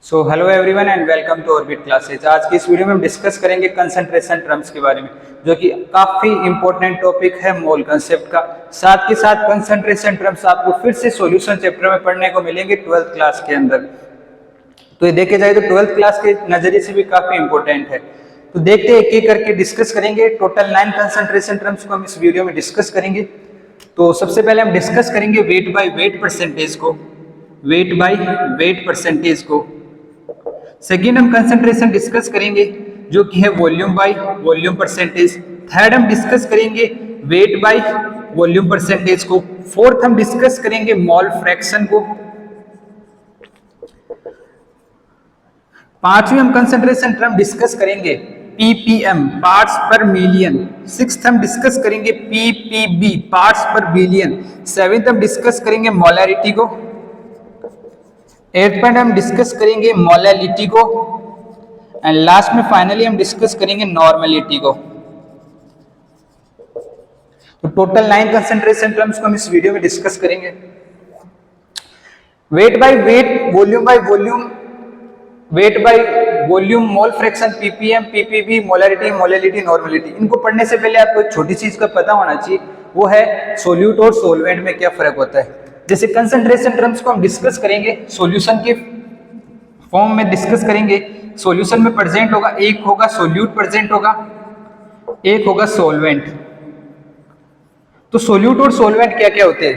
So hello everyone and welcome to Orbit classes. आज की इस वीडियो में हम डिस्कस करेंगे कंसंट्रेशन टर्म्स के बारे में, जो कि काफी इंपॉर्टेंट टॉपिक है मोल कंसेप्ट का। साथ के साथ कंसंट्रेशन टर्म्स आपको फिर से सॉल्यूशन चैप्टर में पढ़ने को मिलेंगे 12th क्लास के अंदर। तो ये देखे जाए तो 12th क्लास के नजरिए से भी काफी इंपॉर्टेंट है। तो देखते हैं एक एक करके डिस्कस करेंगे। टोटल 9 कंसंट्रेशन टर्म्स को हम इस वीडियो में डिस्कस करेंगे। तो सबसे पहले हम डिस्कस करेंगे वेट बाय वेट परसेंटेज को, वेट बाय वेट परसेंटेज को। सेकेंड हम कंसंट्रेशन डिस्कस करेंगे जो कि है volume by volume percentage. Third हम डिस्कस करेंगे वेट बाय वॉल्यूम परसेंटेज को। फोर्थ हम डिस्कस करेंगे मोल फ्रैक्शन को। पांचवी हम कंसंट्रेशन टर्म डिस्कस करेंगे ppm पार्ट्स पर मिलियन। सिक्स्थ हम डिस्कस करेंगे ppb पार्ट्स पर बिलियन। सेवेंथ हम डिस्कस करेंगे मोलैरिटी को। एट पॉइंट हम डिस्कस करेंगे मोलैलिटी को। एंड लास्ट में फाइनली हम डिस्कस करेंगे नॉर्मलिटी को। तो टोटल 9 कंसंट्रेशन टर्म्स को हम इस वीडियो में डिस्कस करेंगे। Wait by wait, volume by volume, wait by volume, mole fraction, ppm, ppb, molarity, molality, normality. इनको पढ़ने से पहले आपको एक छोटी चीज का पता होना चाहिए, वो है सोल्यूट और सोलवेंट में क्या फर्क होता है। जैसे कंसंट्रेशन टर्म्स को हम डिस्कस करेंगे सॉल्यूशन के फॉर्म में डिस्कस करेंगे। सॉल्यूशन में प्रेजेंट होगा, एक होगा सोल्यूट प्रेजेंट होगा, एक होगा सोलवेंट। तो सोल्यूट और सोलवेंट क्या क्या होते हैं?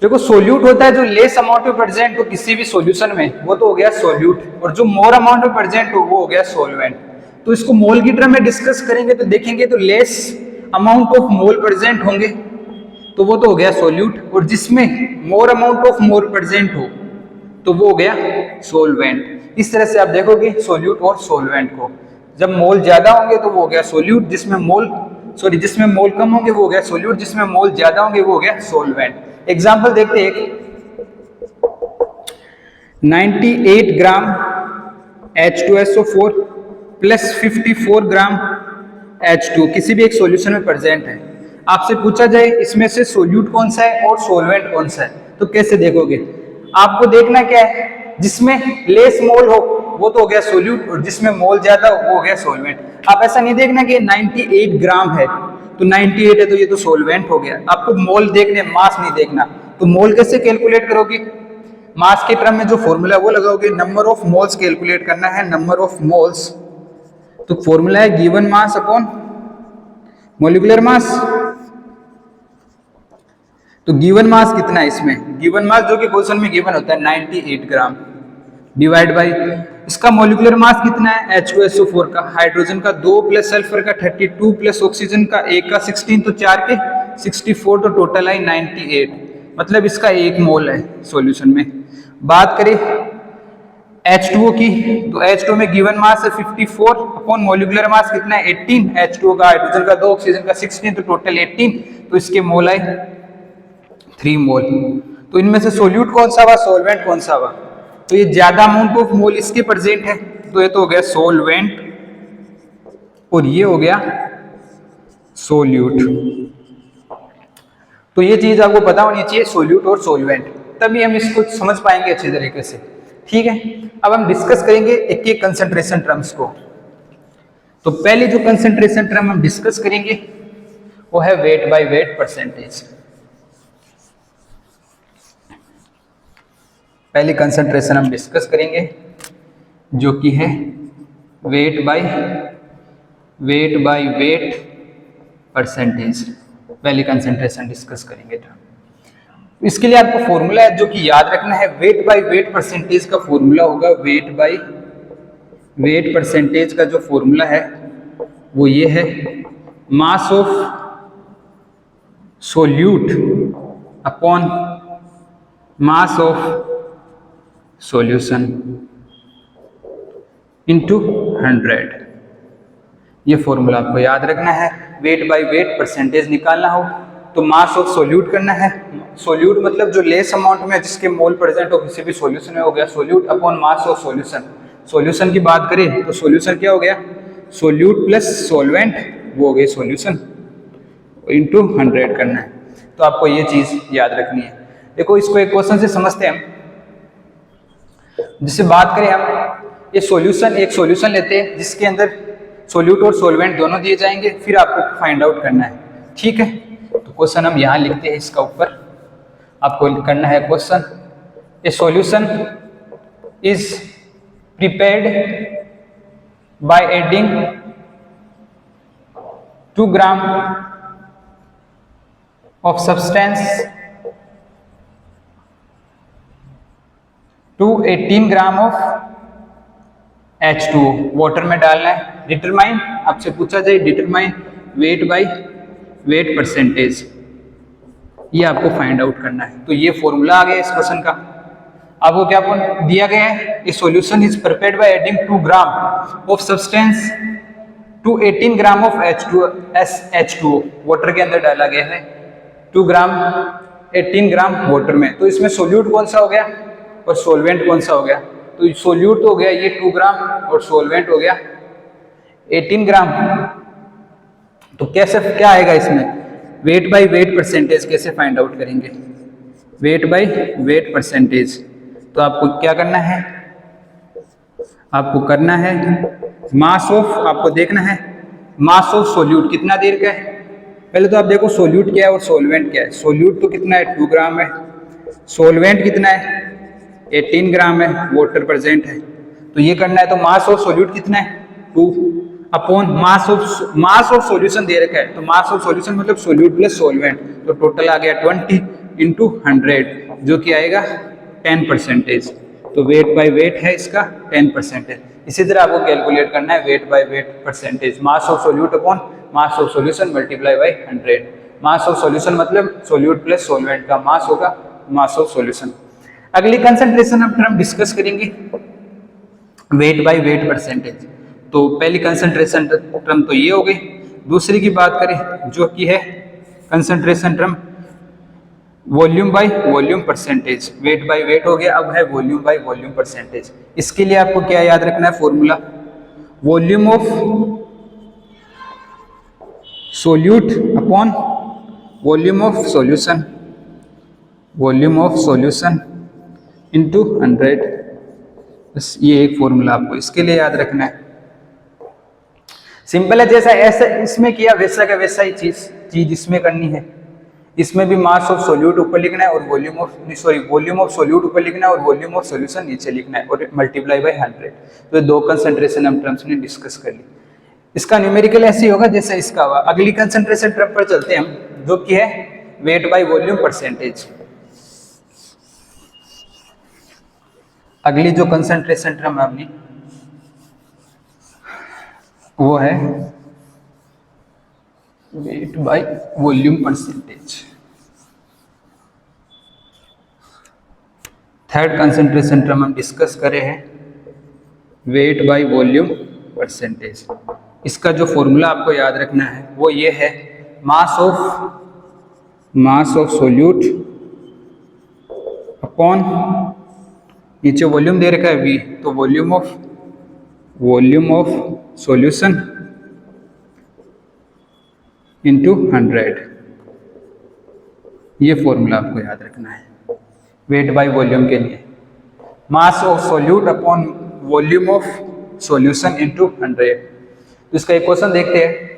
देखो, सोल्यूट होता है जो लेस अमाउंट में प्रेजेंट हो किसी भी सॉल्यूशन में, वो तो हो गया सोल्यूट, और जो मोर अमाउंट में प्रेजेंट हो वो हो गया सोलवेंट। तो इसको मोल की टर्म में डिस्कस करेंगे तो देखेंगे तो less amount of mole present होंगे तो वो तो हो गया सोल्यूट, और जिसमें more amount of mole present हो तो वो हो गया सोलवेंट। इस तरह से आप देखोगे सोल्यूट और सोलवेंट को। जब मोल ज्यादा होंगे तो वो हो गया सोल्यूट, जिसमें मोल कम होंगे वो हो गया सोल्यूट, जिसमें मोल ज्यादा होंगे वो हो गया सोलवेंट। एग्जांपल देखते हैं, 98 ग्राम H2SO4 प्लस 54 ग्राम H2 किसी भी एक सॉल्यूशन में प्रेजेंट है। आपसे पूछा जाए इसमें से सोल्यूट कौन सा है और सोलवेंट कौन सा है, तो कैसे देखोगे? आपको देखना क्या है, जिसमें लेस मोल हो वो तो हो गया सोल्यूट, और जिसमें मोल ज्यादा हो वो हो गया सोलवेंट। आप ऐसा नहीं देखना कि 98 ग्राम है तो 98 है तो ये तो सोलवेंट हो गया। आपको मोल देखने, मास नहीं देखना। तो मोल कैसे कैलकुलेट करोगे? मास के टर्म में जो फॉर्मूला वो लगाओगे, नंबर ऑफ मोल्स कैलकुलेट करना है, नंबर ऑफ मोल्स। तो फॉर्मूला है given mass upon molecular mass. तो गिवन मास कितना है इसमें? गिवन मास जो कि क्वेश्चन में गिवन होता है 98 ग्राम, डिवाइड बाय इसका मॉलिक्यूलर मास कितना है H2SO4 का, हाइड्रोजन का 2 प्लस सल्फर का 32 प्लस ऑक्सीजन का 1 का 16, तो 4 के 64, तो टोटल है 98। मतलब इसका 1 मोल है सॉल्यूशन में। बात करें H2O की, तो H2O में गिवन मास है 54 अपॉन मॉलिक्यूलर मास कितना है 18, H2O का, हाइड्रोजन का 2, ऑक्सीजन का 16, तो टोटल 18, तो इसके मोल है 3 मोल। तो इनमें से सोल्यूट कौन सा हुआ, सोलवेंट कौन सा हुआ? तो ये ज्यादा अमाउंट ऑफ मोल इसके प्रेजेंट है, तो ये तो हो गया सोलवेंट, और ये हो गया सोल्यूट। तो ये चीज आपको पता होनी चाहिए, सोल्यूट और सोलवेंट, तभी हम इसको समझ पाएंगे अच्छे तरीके से। ठीक है, अब हम डिस्कस करेंगे एक एक कंसंट्रेशन टर्म्स को। तो पहले जो कंसंट्रेशन टर्म हम डिस्कस करेंगे वो है वेट बाय वेट परसेंटेज। पहली कंसंट्रेशन हम डिस्कस करेंगे जो कि है वेट बाय वेट परसेंटेज। पहली कंसंट्रेशन डिस्कस करेंगे टर्म। इसके लिए आपको फॉर्मूला है जो कि याद रखना है। वेट बाय वेट परसेंटेज का फॉर्मूला होगा, वेट बाय वेट परसेंटेज का जो फॉर्मूला है वो ये है, मास of solute upon mass of solution into 100। ये फॉर्मूला आपको याद रखना है। वेट बाय वेट परसेंटेज निकालना हो तो मास ऑफ सोल्यूट करना है। सोल्यूट मतलब जो लेस अमाउंट में जिसके मोल प्रेजेंट हो किसी भी सॉल्यूशन में, हो गया solute upon mass of solution. Solution की बात करें तो सॉल्यूशन क्या हो गया, सोल्यूट प्लस सोलवेंट, वो हो गए सॉल्यूशन, इनटू 100 करना है। तो आपको ये चीज याद रखनी है। देखो, इसको एक क्वेश्चन से समझते हैं हम। जिससे बात करें हम ये सॉल्यूशन, एक सॉल्यूशन लेते हैं जिसके अंदर सॉल्यूट और सॉल्वेंट दोनों दिए जाएंगे, फिर आपको फाइंड आउट करना है, ठीक है। तो क्वेश्चन हम यहाँ लिखते हैं, इसका ऊपर आपको करना है question, a solution is prepared by adding 2 gram of substance to 18 gram of H2O, water में डालना है। डिटरमाइन, आपसे पूछा जाए determine weight by weight percentage, ये आपको फाइंड आउट करना है। तो ये फॉर्मूला आ गया इस क्वेश्चन का। आपको क्या दिया गया है, a solution is prepared by adding 2 gram of substance to 18 gram of H2O, water के अंदर डाला गया है 2 ग्राम 18 ग्राम वाटर में। तो इसमें सोल्यूट कौन सा हो गया और सोलवेंट कौन सा हो गया? तो सोल्यूट हो गया ये 2 ग्राम और सोलवेंट हो गया 18 ग्राम। तो कैसे क्या आएगा इसमें, वेट बाय वेट परसेंटेज कैसे फाइंड आउट करेंगे, वेट बाय वेट परसेंटेज। तो आपको क्या करना है, आपको करना है मास ऑफ, आपको देखना है मास ऑफ सोल्यूट कितना देर का है। पहले तो आप देखो सोल्यूट क्या है और सोलवेंट क्या है। सोल्यूट तो कितना है 2 ग्राम है, सोलवेंट कितना है 18 ग्राम है, वाटर प्रेजेंट है। तो ये करना है, तो मास ऑफ सोल्यूट कितना है 2 अपॉन मास ऑफ सॉल्यूशन दे रखा है। तो मास ऑफ सॉल्यूशन मतलब सोल्यूट प्लस सोलवेंट, तो टोटल आ गया 20 इंटू 100 जो कि आएगा 10%। तो वेट बाय वेट है इसका 10%। इसी तरह आपको कैलकुलेट करना है wait by weight percentage, mass of solute upon mass of solution multiply by 100। Mass of solution मतलब सोल्यूट प्लस सोलवेंट का मास होगा मास ऑफ सॉल्यूशन। अगली कंसंट्रेशन हम डिस्कस करेंगे वेट बाय वेट परसेंटेज। तो पहली कंसंट्रेशन टर्म तो ये हो गई। दूसरी की बात करें जो कि है concentration term volume by volume percentage. Wait by wait हो गया, अब है वॉल्यूम बाय वॉल्यूम परसेंटेज। इसके लिए आपको क्या याद रखना है formula, volume of solute upon volume of solution, volume of solution into 100। बस ये एक फॉर्मूला आपको इसके लिए याद रखना है। सिंपल है, जैसा ऐसा इसमें किया वैसा का वैसा ही चीज इसमें करनी है। इसमें भी मास ऑफ सोल्यूट ऊपर लिखना है और वॉल्यूम ऑफ सोल्यूट ऊपर लिखना है और वॉल्यूम ऑफ सॉल्यूशन नीचे लिखना है और मल्टीप्लाई बाय 100। तो ये दो कंसंट्रेशन हम टर्म्स ने डिस्कस कर ली। इसका न्यूमेरिकल ऐसे ही होगा जैसा इसका हुआ। अगली कंसंट्रेशन टर्म पर चलते हैं हम, जो कि है वेट बाय वॉल्यूम परसेंटेज। अगली जो कंसंट्रेशन टर्म है अपनी वो है wait by volume percentage. Third concentration term हम डिस्कस करे हैं वेट बाय वॉल्यूम परसेंटेज। इसका जो फॉर्मूला आपको याद रखना है वो ये है मास ऑफ सोल्यूट अपॉन नीचे वॉल्यूम दे रखा है V, तो वॉल्यूम ऑफ सॉल्यूशन इंटू 100। ये फॉर्मूला आपको याद रखना है वेट बाय वॉल्यूम के लिए, मास of solute upon volume of solution into 100। तो इसका एक क्वेश्चन देखते हैं।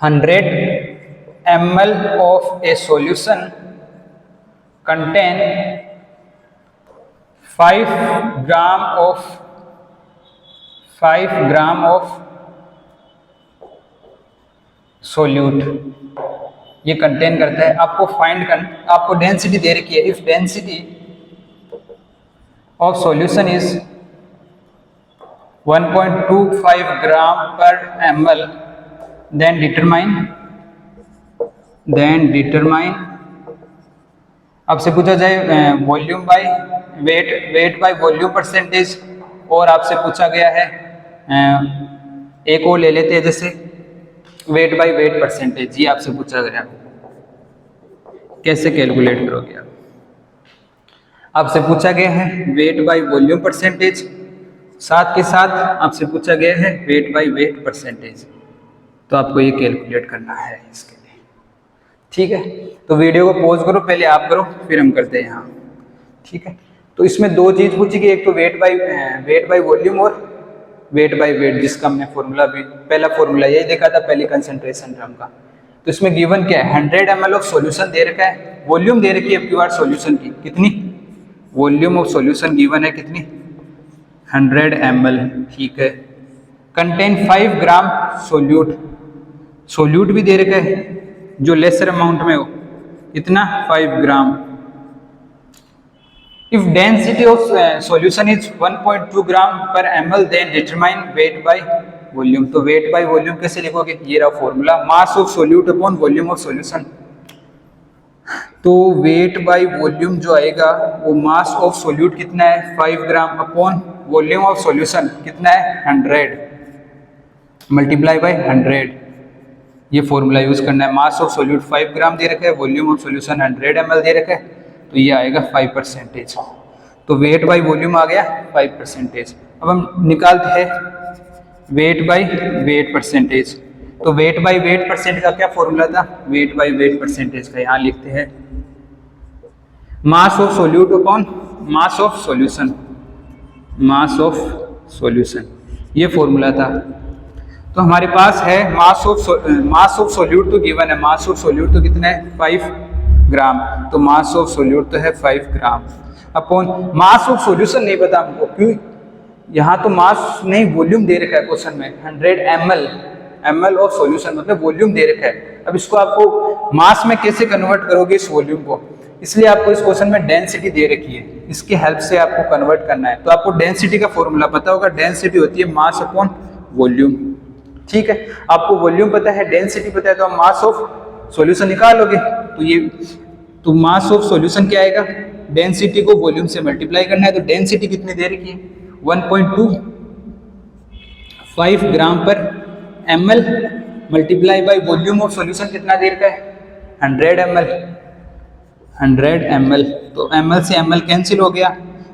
100 ml of a solution contain 5 gram of solute ये कंटेन करता है। आपको फाइंड करना, आपको डेंसिटी दे रखी है। If density of solution is 1.25 gram per ml, then determine आपसे पूछा जाए volume by weight by volume percentage, और आपसे पूछा गया है एक और ले लेते हैं जैसे वेट बाय वेट परसेंटेज। ये आपसे पूछा गया, कैसे कैलकुलेट करोगे आप? आपसे पूछा गया है वेट बाय वॉल्यूम परसेंटेज, साथ के साथ आपसे पूछा गया है वेट बाय वेट परसेंटेज। तो आपको ये कैलकुलेट करना है इसके लिए, ठीक है। तो वीडियो को पॉज करो, पहले आप करो फिर हम करते हैं यहाँ। ठीक है, तो इसमें दो चीज पूछी गई, एक तो वेट बाय वॉल्यूम और वेट बाय वेट, जिसका हमने फॉर्मूला भी पहला फॉर्मूला यही देखा था पहली कंसंट्रेशन टर्म का। तो इसमें गिवन क्या है, 100 ml ऑफ सॉल्यूशन दे रखा है, वॉल्यूम दे रखी है अब की बार सॉल्यूशन की कितनी, वॉल्यूम ऑफ सॉल्यूशन गिवन है कितनी 100 ml, ठीक है। कंटेन 5 ग्राम सोल्यूट भी दे रखा है जो लेसर अमाउंट में हो, इतना 5 gram. If density of solution is 1.2 gram per ml then determine weight by volume. तो वेट बाय वॉल्यूम कैसे लिखोगे, ये रहा formula, mass of solute upon volume of solution. तो वेट बाय वॉल्यूम जो आएगा वो मास ऑफ सोल्यूट कितना है 5 gram upon volume of solution कितना है 100 मल्टीप्लाई बाय 100, ये फॉर्मूला यूज करना है। मास ऑफ सोल्यूट 5 ग्राम दे रखा है, वॉल्यूम ऑफ सॉल्यूशन 100 ml दे रखा है, तो ये आएगा 5%। तो वेट बाय वॉल्यूम आ गया 5%। अब हम निकालते हैं वेट बाय वेट परसेंटेज। तो वेट बाय वेट परसेंट का क्या फॉर्मूला था, वेट बाय वेट परसेंटेज का यहाँ लिखते हैं मास of solute upon mass of solution, mass of solution, ये फॉर्मूला था। तो हमारे पास है मास ऑफ सोल्यूट तो गिवन है, मास ऑफ सोल्यूट तो कितना है 5 ग्राम, तो मास ऑफ सोल्यूट तो है 5 gram upon mass of solution नहीं पता हमको, क्यों यहाँ तो मास नहीं वॉल्यूम दे रखा है क्वेश्चन में, 100 ml ऑफ सॉल्यूशन मतलब वॉल्यूम दे रखा है। अब इसको आपको मास में कैसे कन्वर्ट करोगे इस वॉल्यूम को, इसलिए आपको इस क्वेश्चन में डेंसिटी दे रखी है, इसकी हेल्प से आपको कन्वर्ट करना है। तो आपको डेंसिटी का फॉर्मूला पता होगा, डेंसिटी होती है मास अपॉन वॉल्यूम, ठीक है। आपको वॉल्यूम पता है, डेंसिटी पता है, तो आप मास ऑफ सॉल्यूशन निकालोगे। तो ये तो मास ऑफ सॉल्यूशन क्या आएगा, डेंसिटी को वॉल्यूम से मल्टीप्लाई करना है, तो डेंसिटी कितनी दे रखी है 1.25 ग्राम per ml multiply by volume of solution कितना दे रखा है 100 ml। तो ml से ml कैंसिल हो गया,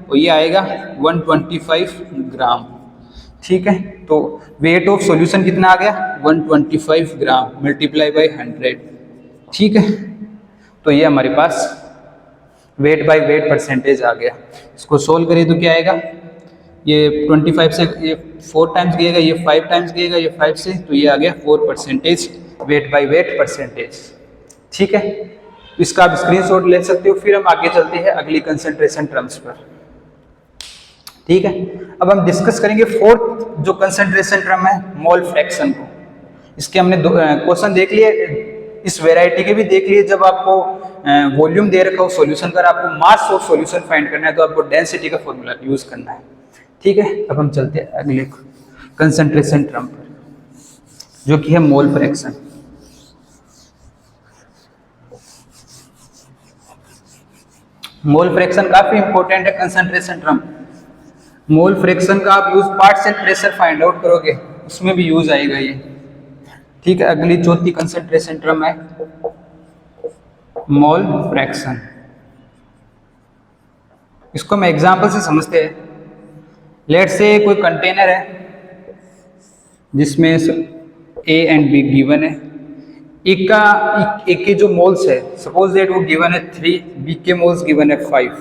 तो ये आएगा 125 ग्राम, ठीक है। तो वेट ऑफ सॉल्यूशन कितना आ गया 125 ग्राम मल्टीप्लाई बाय 100, ठीक है। तो ये हमारे पास वेट बाय वेट परसेंटेज आ गया। इसको सोल्व करिए तो क्या आएगा, ये 25 से ये 4 टाइम्स गएगा, ये 5 टाइम्स गएगा, ये 5 से, तो ये आ गया 4% वेट बाय वेट परसेंटेज, ठीक है। इसका आप स्क्रीनशॉट ले सकते हो। फिर हम आगे चलते हैं अगली कंसंट्रेशन टर्म्स पर, ठीक है। अब हम डिस्कस करेंगे फोर्थ जो कंसंट्रेशन टर्म है मोल फ्रैक्शन को। इसके हमने क्वेश्चन देख लिए, इस वेराइटी के भी देख लिए। जब आपको वॉल्यूम दे रखा हो सॉल्यूशन का, आपको मास ऑफ सॉल्यूशन फाइंड करना है, तो आपको डेंसिटी का फॉर्मूला यूज करना है, ठीक है। अब हम चलते हैं अगले कंसंट्रेशन टर्म पर जो कि है मोल फ्रैक्शन। मोल फ्रैक्शन काफी इंपॉर्टेंट है कंसंट्रेशन टर्म। मोल फ्रैक्शन का आप use parts and pressure find out करोगे, उसमें भी यूज आएगा ये, ठीक है। अगली चौथी कंसंट्रेशन टर्म है मोल फ्रैक्शन। इसको हम एग्जांपल से समझते हैं। लेट से कोई कंटेनर है जिसमें ए एंड बी गिवन है, एक के जो मोल्स है सपोज दैट वो गिवन है 3, बी के मोल्स गिवन है 5।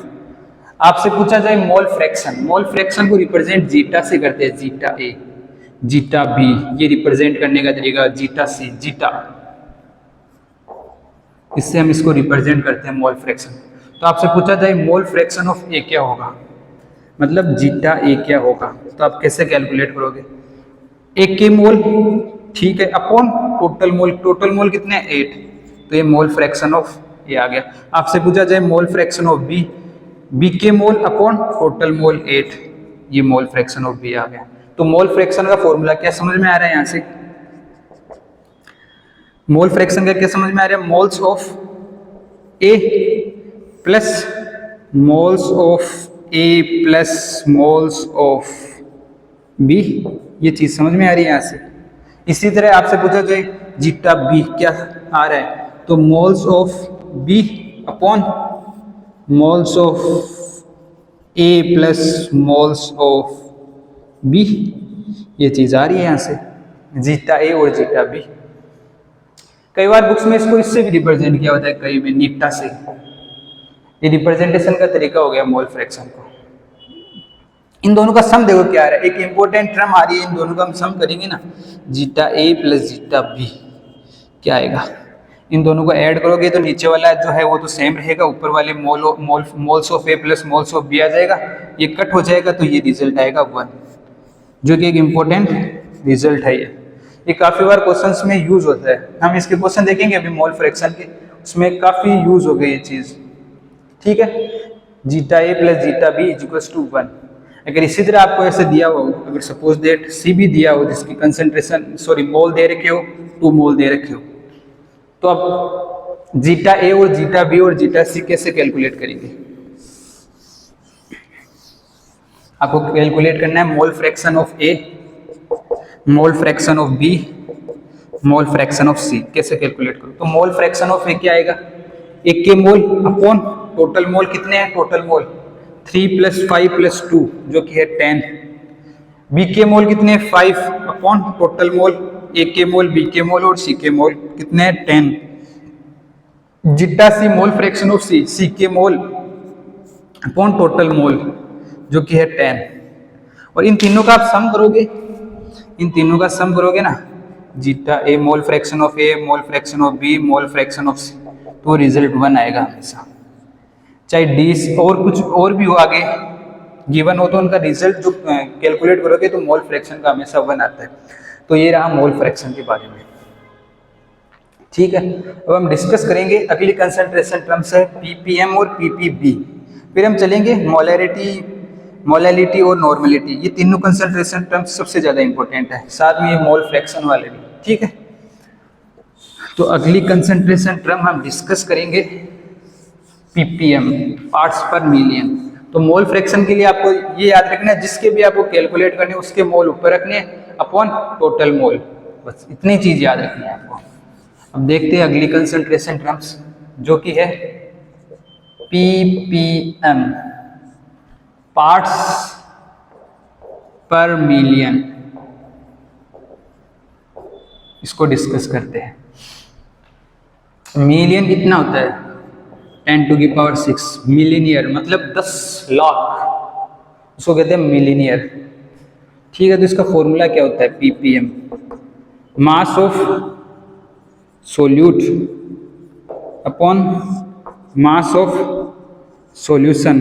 आपसे पूछा जाए मोल फ्रैक्शन, मोल फ्रैक्शन को रिप्रेजेंट जीटा से करते हैं, जीटा ए जीटा बी, ये रिप्रेजेंट करने का तरीका जीटा सी जीटा, इससे हम इसको रिप्रेजेंट करते हैं मोल फ्रैक्शन। तो आपसे पूछा जाए मोल फ्रैक्शन ऑफ ए क्या होगा, मतलब जीटा ए क्या होगा, तो आप कैसे कैलकुलेट करोगे, एक के मोल, ठीक है, अपॉन टोटल मोल, टोटल मोल कितने 8, तो ये मोल फ्रैक्शन ऑफ ए आ गया। आपसे पूछा जाए mole fraction of B, B के मोल अपॉन टोटल मोल 8, ये मोल फ्रैक्शन ऑफ बी आ गया। तो मोल फ्रैक्शन का फॉर्मूला क्या समझ में आ रहा है, यहाँ से मोल फ्रैक्शन का क्या समझ में आ रहा है, moles of A plus moles of A plus moles of B, ये चीज समझ में आ रही है यहाँ से। इसी तरह आपसे पूछा जाए जीटा बी क्या आ रहा है, तो moles of B upon moles of A plus moles of B, ये चीज आ रही है यहाँ से, जीटा ए और जीटा बी। कई बार बुक्स में इसको इससे भी रिप्रेजेंट किया होता है, कई में नीटा से, ये रिप्रेजेंटेशन का तरीका हो गया मोल फ्रैक्शन को। इन दोनों का सम देखो क्या आ रहा है, एक इंपॉर्टेंट टर्म आ रही है, इन दोनों का हम सम करेंगे ना, zeta A plus zeta B क्या आएगा, इन दोनों को ऐड करोगे तो नीचे वाला जो है वो तो सेम रहेगा, ऊपर वाले moles of A plus moles of B आ जाएगा, ये कट हो जाएगा तो ये रिजल्ट आएगा 1, जो कि एक इम्पोर्टेंट रिजल्ट है। ये काफ़ी बार क्वेश्चंस में यूज होता है, हम इसके क्वेश्चन देखेंगे अभी मोल फ्रैक्शन के, उसमें काफ़ी यूज हो गई ये चीज़। ठीक है, zeta A plus zeta B equals to 1। अगर इसी तरह आपको ऐसे दिया हो, अगर सपोज दैट सी भी दिया हो जिसकी कंसंट्रेशन मोल दे रखे हो 2 मोल दे रखे हो, तो अब जीटा ए और जीटा बी और जीटा सी कैसे कैलकुलेट करेंगे? आपको कैलकुलेट करना है mole fraction of A, mole fraction of B, mole fraction of C. कैसे कैलकुलेट करो? तो मोल फ्रैक्शन ऑफ ए क्या आएगा, एक के मोल अपॉन टोटल मोल कितने हैं, टोटल मोल 3 + 5 + 2 जो कि है 10। बी के मोल कितने हैं 5 अपॉन टोटल मोल, ए के मोल, बी के मोल और सी के मोल कितने हैं 10। Zeta C mole fraction of C, C के मोल अपॉन टोटल मोल जो कि है 10। और इन तीनों का आप सम करोगे, इन तीनों का सम करोगे ना, zeta A mole fraction of A, mole fraction of B, mole fraction of C, तो रिजल्ट 1 आएगा हमेशा। चाहे डी और कुछ और भी हो आगे गिवन हो तो उनका रिजल्ट जो कैलकुलेट करोगे तो मोल फ्रैक्शन का हमेशा 1 आता है। तो ये रहा मोल फ्रैक्शन के बारे में। ठीक है, अब हम डिस्कस करेंगे अगली कंसंट्रेशन टर्म्स है पीपीएम और पीपीबी, फिर हम चलेंगे मोलैरिटी, मोलैलिटी और नॉर्मलिटी। ये तीनों कंसंट्रेशन टर्म्स सबसे ज़्यादा इंपॉर्टेंट है, साथ में ये मोल फ्रैक्शन वाले भी। ठीक है, तो अगली कंसंट्रेशन टर्म हम डिस्कस करेंगे पीपीएम, पार्ट्स पर मिलियन। तो मोल फ्रैक्शन के लिए आपको ये याद रखना है, जिसके भी आपको कैलकुलेट करने उसके मोल ऊपर रखने अपॉन टोटल मोल, बस इतनी चीज याद रखनी है आपको। अब देखते हैं अगली कंसंट्रेशन टर्म्स जो कि है पीपीएम, पार्ट्स पर मिलियन। इसको डिस्कस करते हैं। मिलियन कितना होता है, 10⁶ मिलीनियर, मतलब 10 लाख, उसको कहते हैं मिलीनियर। ठीक है, तो इसका फॉर्मूला क्या होता है, ppm mass of solute upon mass of solution.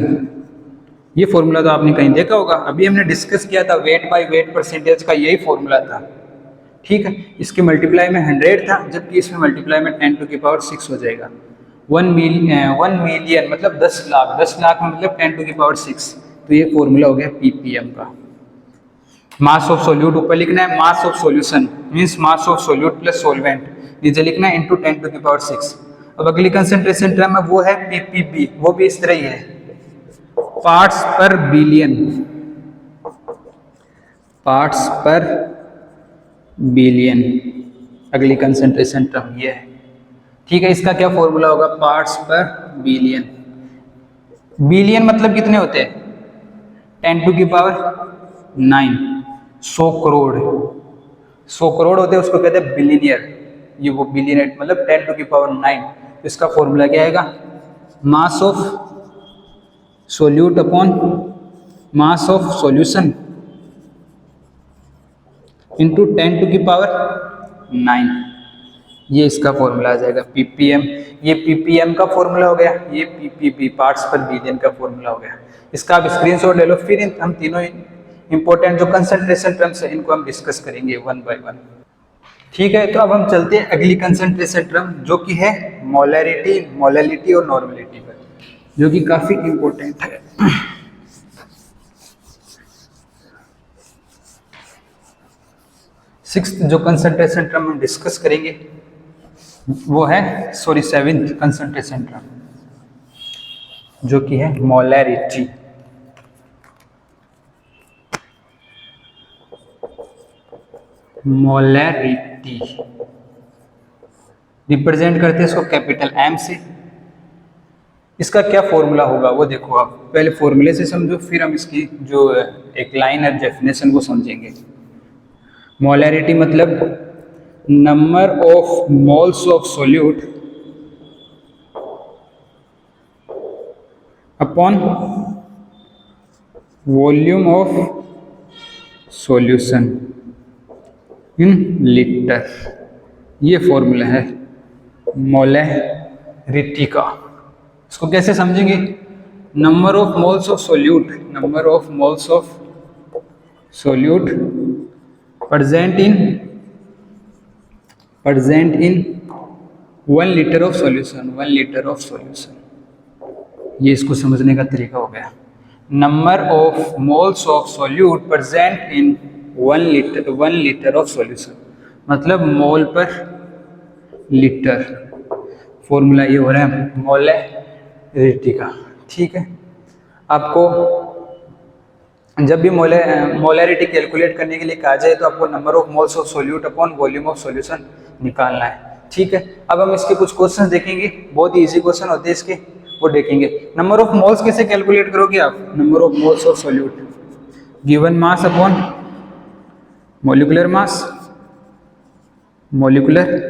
ये फॉर्मूला तो आपने कहीं देखा होगा, अभी हमने डिस्कस किया था, वेट बाय वेट परसेंटेज का यही फॉर्मूला था। ठीक है, इसके मल्टीप्लाई में 100 था, जबकि इसमें मल्टीप्लाई में 10⁶ हो जाएगा। 1 मिलियन मतलब 10 लाख, 10 लाख में मतलब 10⁶। तो ये फॉर्मूला हो गया पीपीएम का। मास ऑफ सोल्यूट ऊपर लिखना है, mass of solution means mass of solute plus solvent नीचे लिखना है इंटू 10⁶। अब अगली कंसंट्रेशन टर्म है वो है पीपीबी, वो भी इस तरह ही है, पार्ट्स पर बिलियन, पार्ट्स पर बिलियन। अगली कंसंट्रेशन टर्म ये है। ठीक है, इसका क्या फॉर्मूला होगा, पार्ट्स पर बिलियन। बिलियन मतलब कितने होते हैं, 10⁹, 100 करोड़, 100 करोड़ होते हैं, उसको कहते हैं बिलियनियर। ये वो बिलियन मतलब 10⁹। तो इसका फॉर्मूला क्या आएगा, मास of solute upon mass of solution into 10⁹। ये इसका फॉर्मूला आ जाएगा पीपीएम। ये पीपीएम का फॉर्मूला हो गया, ये पीपीबी पार्ट्स पर बिलियन का फॉर्मूला हो गया। इसका आप स्क्रीनशॉट ले लो, फिर हम तीनों इंपॉर्टेंट जो कंसंट्रेशन टर्म्स है इनको हम डिस्कस करेंगे 1 बाय 1। ठीक है, तो अब हम चलते हैं अगली कंसंट्रेशन टर्म जो कि है मोलैरिटी, मोलैलिटी और नॉर्मलिटी पर, जो कि काफी इंपॉर्टेंट है। सिक्स्थ जो कंसंट्रेशन टर्म हम डिस्कस करेंगे वो है 7th कंसंट्रेशन टर्म जो कि है मोलैरिटी। मोलैरिटी रिप्रेजेंट करते हैं इसको कैपिटल एम से। इसका क्या फॉर्मूला होगा वो देखो, आप पहले फॉर्मूले से समझो, फिर हम इसकी जो एक लाइन है डेफिनेशन वो समझेंगे। मोलैरिटी मतलब number of moles of solute upon volume of solution in litre. ये फॉर्मूला है मोलैरिटी का। इसको कैसे समझेंगे? Number of moles of solute, number of moles of solute present in 1 litre of solution, 1 litre of solution. ये इसको समझने का तरीका हो गया। Number of moles of solute present in 1 litre of solution, मतलब मोल पर लीटर। फॉर्मूला ये हो रहा है मोलैरिटी का। ठीक है, आपको जब भी मोलैरिटी कैलकुलेट करने के लिए कहा जाए तो आपको number of moles of solute upon volume of solution निकालना है। ठीक है, अब हम इसके कुछ क्वेश्चन देखेंगे, बहुत ही इजी क्वेश्चन होते हैं इसके, वो देखेंगे। नंबर ऑफ मोल्स कैसे कैलकुलेट करोगे आप? Number of moles of solute given mass upon molecular mass, molecular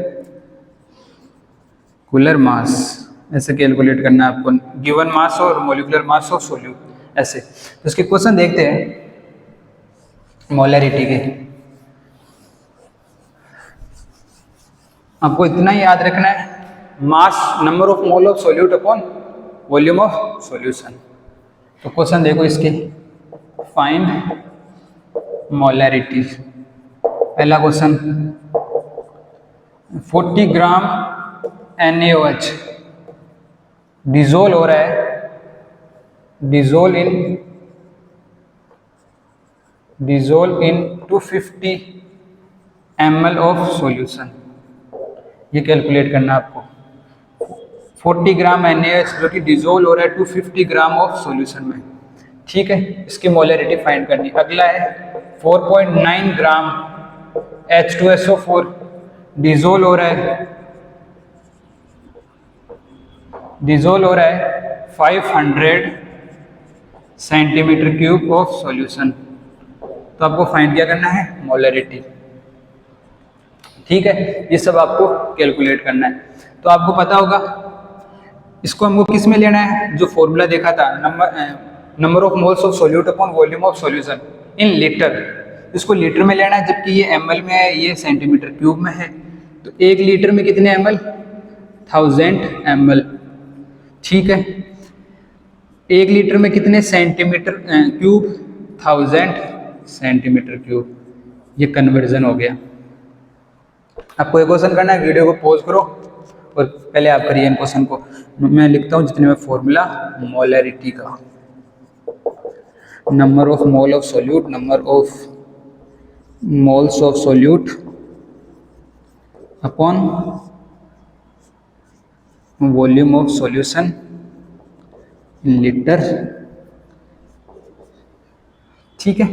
mass, ऐसे कैलकुलेट करना है आपको। गिवन मास और मॉलिक्यूलर मास ऑफ सोल्यूट ऐसे। तो इसके क्वेश्चन देखते हैं मोलैरिटी के। आपको इतना ही याद रखना है, mass number of mole of solute upon volume of solution. तो क्वेश्चन देखो इसके, फाइंड मोलैरिटी। पहला क्वेश्चन, 40 ग्राम NaOH डिजोल्व हो रहा है, dissolve in 250 ml of solution. ये कैलकुलेट करना आपको। 40 ग्राम NaOH जो कि डिजोल्व हो रहा है 250 ग्राम ऑफ सॉल्यूशन में। ठीक है, इसकी मोलैरिटी फाइंड करनी। अगला है 4.9 ग्राम H2SO4 डिजोल्व हो रहा है 500 सेंटीमीटर क्यूब ऑफ सॉल्यूशन। तो आपको फाइंड क्या करना है? मोलैरिटी। ठीक है, ये सब आपको कैलकुलेट करना है। तो आपको पता होगा इसको हमको किस में लेना है? जो फॉर्मूला देखा था, number of moles of solute upon volume of solution in litre. इसको लीटर में लेना है, जबकि ये ml में है, ये सेंटीमीटर क्यूब में है। तो 1 लीटर में कितने ml? 1000 ml। ठीक है, 1 लीटर में कितने सेंटीमीटर क्यूब? 1000 centimetre cube. ये कन्वर्जन हो गया। आपको ये क्वेश्चन करना है, वीडियो को पॉज करो और पहले आप करिए इन क्वेश्चन को। मैं लिखता हूँ जितने में फॉर्मूला मोलैरिटी का। Number of mole of solute, number of moles of solute upon volume of solution in litre. ठीक है,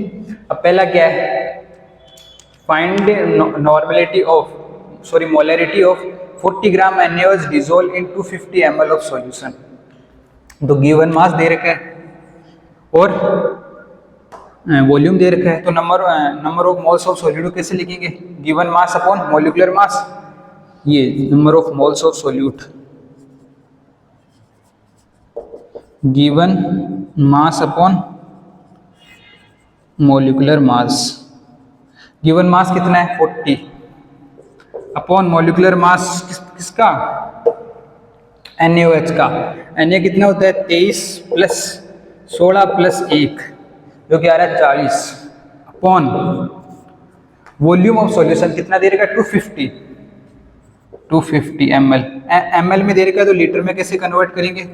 अब पहला क्या है? Find molarity of 40 gram NaOH dissolve in 250 ml of solution. तो गिवन मास दे रखा है और वॉल्यूम दे रखा है। तो number of moles of solute कैसे लिखेंगे? Given mass upon molecular mass. ये number of moles of solute given mass upon molecular mass. Given mass कितना है? 40 अपॉन मॉलिक्यूलर मास किसका? NaOH का। Na कितना होता है? 23 प्लस 16 प्लस 1 जो कि आ रहा है 40 अपॉन वॉल्यूम ऑफ सॉल्यूशन कितना दे रखा है? 250 ml। ml में दे रखा है तो लीटर में कैसे कन्वर्ट करेंगे?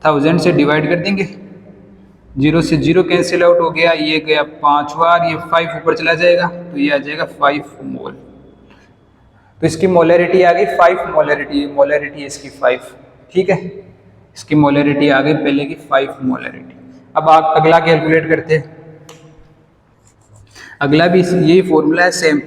1000 से डिवाइड कर देंगे, 0 से 0 कैंसिल आउट हो गया, ये गया 5 बार, ये 5 ऊपर चला जाएगा तो ये आ जाएगा 5 मोल। तो इसकी मोलैरिटी आ गई 5 मोलैरिटी है इसकी 5। ठीक है, इसकी मोलैरिटी आ गई पहले की 5 मोलैरिटी। अब आप अगला कैलकुलेट करते हैं। अगला भी यही फॉर्मूला है same.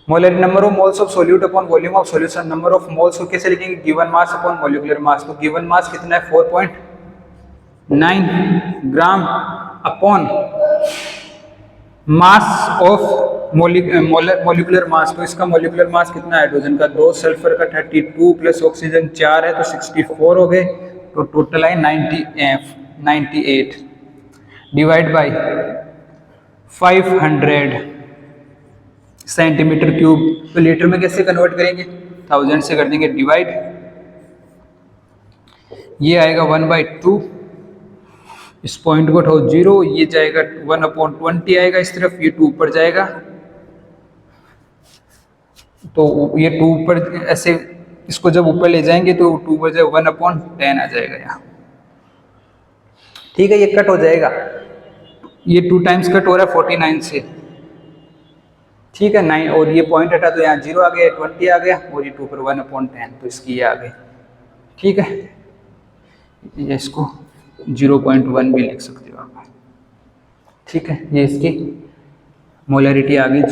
Molar number of moles of solute upon volume of solution. Number of moles को कैसे लिखेंगे? Given mass upon molecular mass. तो गिवन मास कितना है? 4.9 ग्राम upon mass of molecular mass. तो इसका मॉलिक्यूलर मास कितना है? हाइड्रोजन का 2, सल्फर का 32 प्लस ऑक्सीजन 4 है तो 64 हो गए। तो टोटल आए 98 डिवाइड बाई 500 सेंटीमीटर क्यूब। तो लीटर में कैसे कन्वर्ट करेंगे, 1000 से कर देंगे डिवाइड, ये आएगा 1/2, इस पॉइंट को उठाओ 0, ये जाएगा 1/20 आएगा इस तरफ, ये 2 ऊपर जाएगा, तो ये 2 ऊपर ऐसे इसको जब ऊपर ले जाएंगे तो 2 ऊपर जाए 1/10 आ जाएगा यहाँ। ठीक है, ये कट हो जाएगा, ये 2 टाइम्स कट हो रहा है 49 से। ठीक है, 9 और ये पॉइंट हटा तो यहाँ 0 आ गया, 20 आ गया, और ये 2 पर 1/10, तो इसकी ये आ गई। ठीक है, ये इसको 0.1 भी लिख सकते हो आप। ठीक है, ये इसकी मोलरिटी आ गई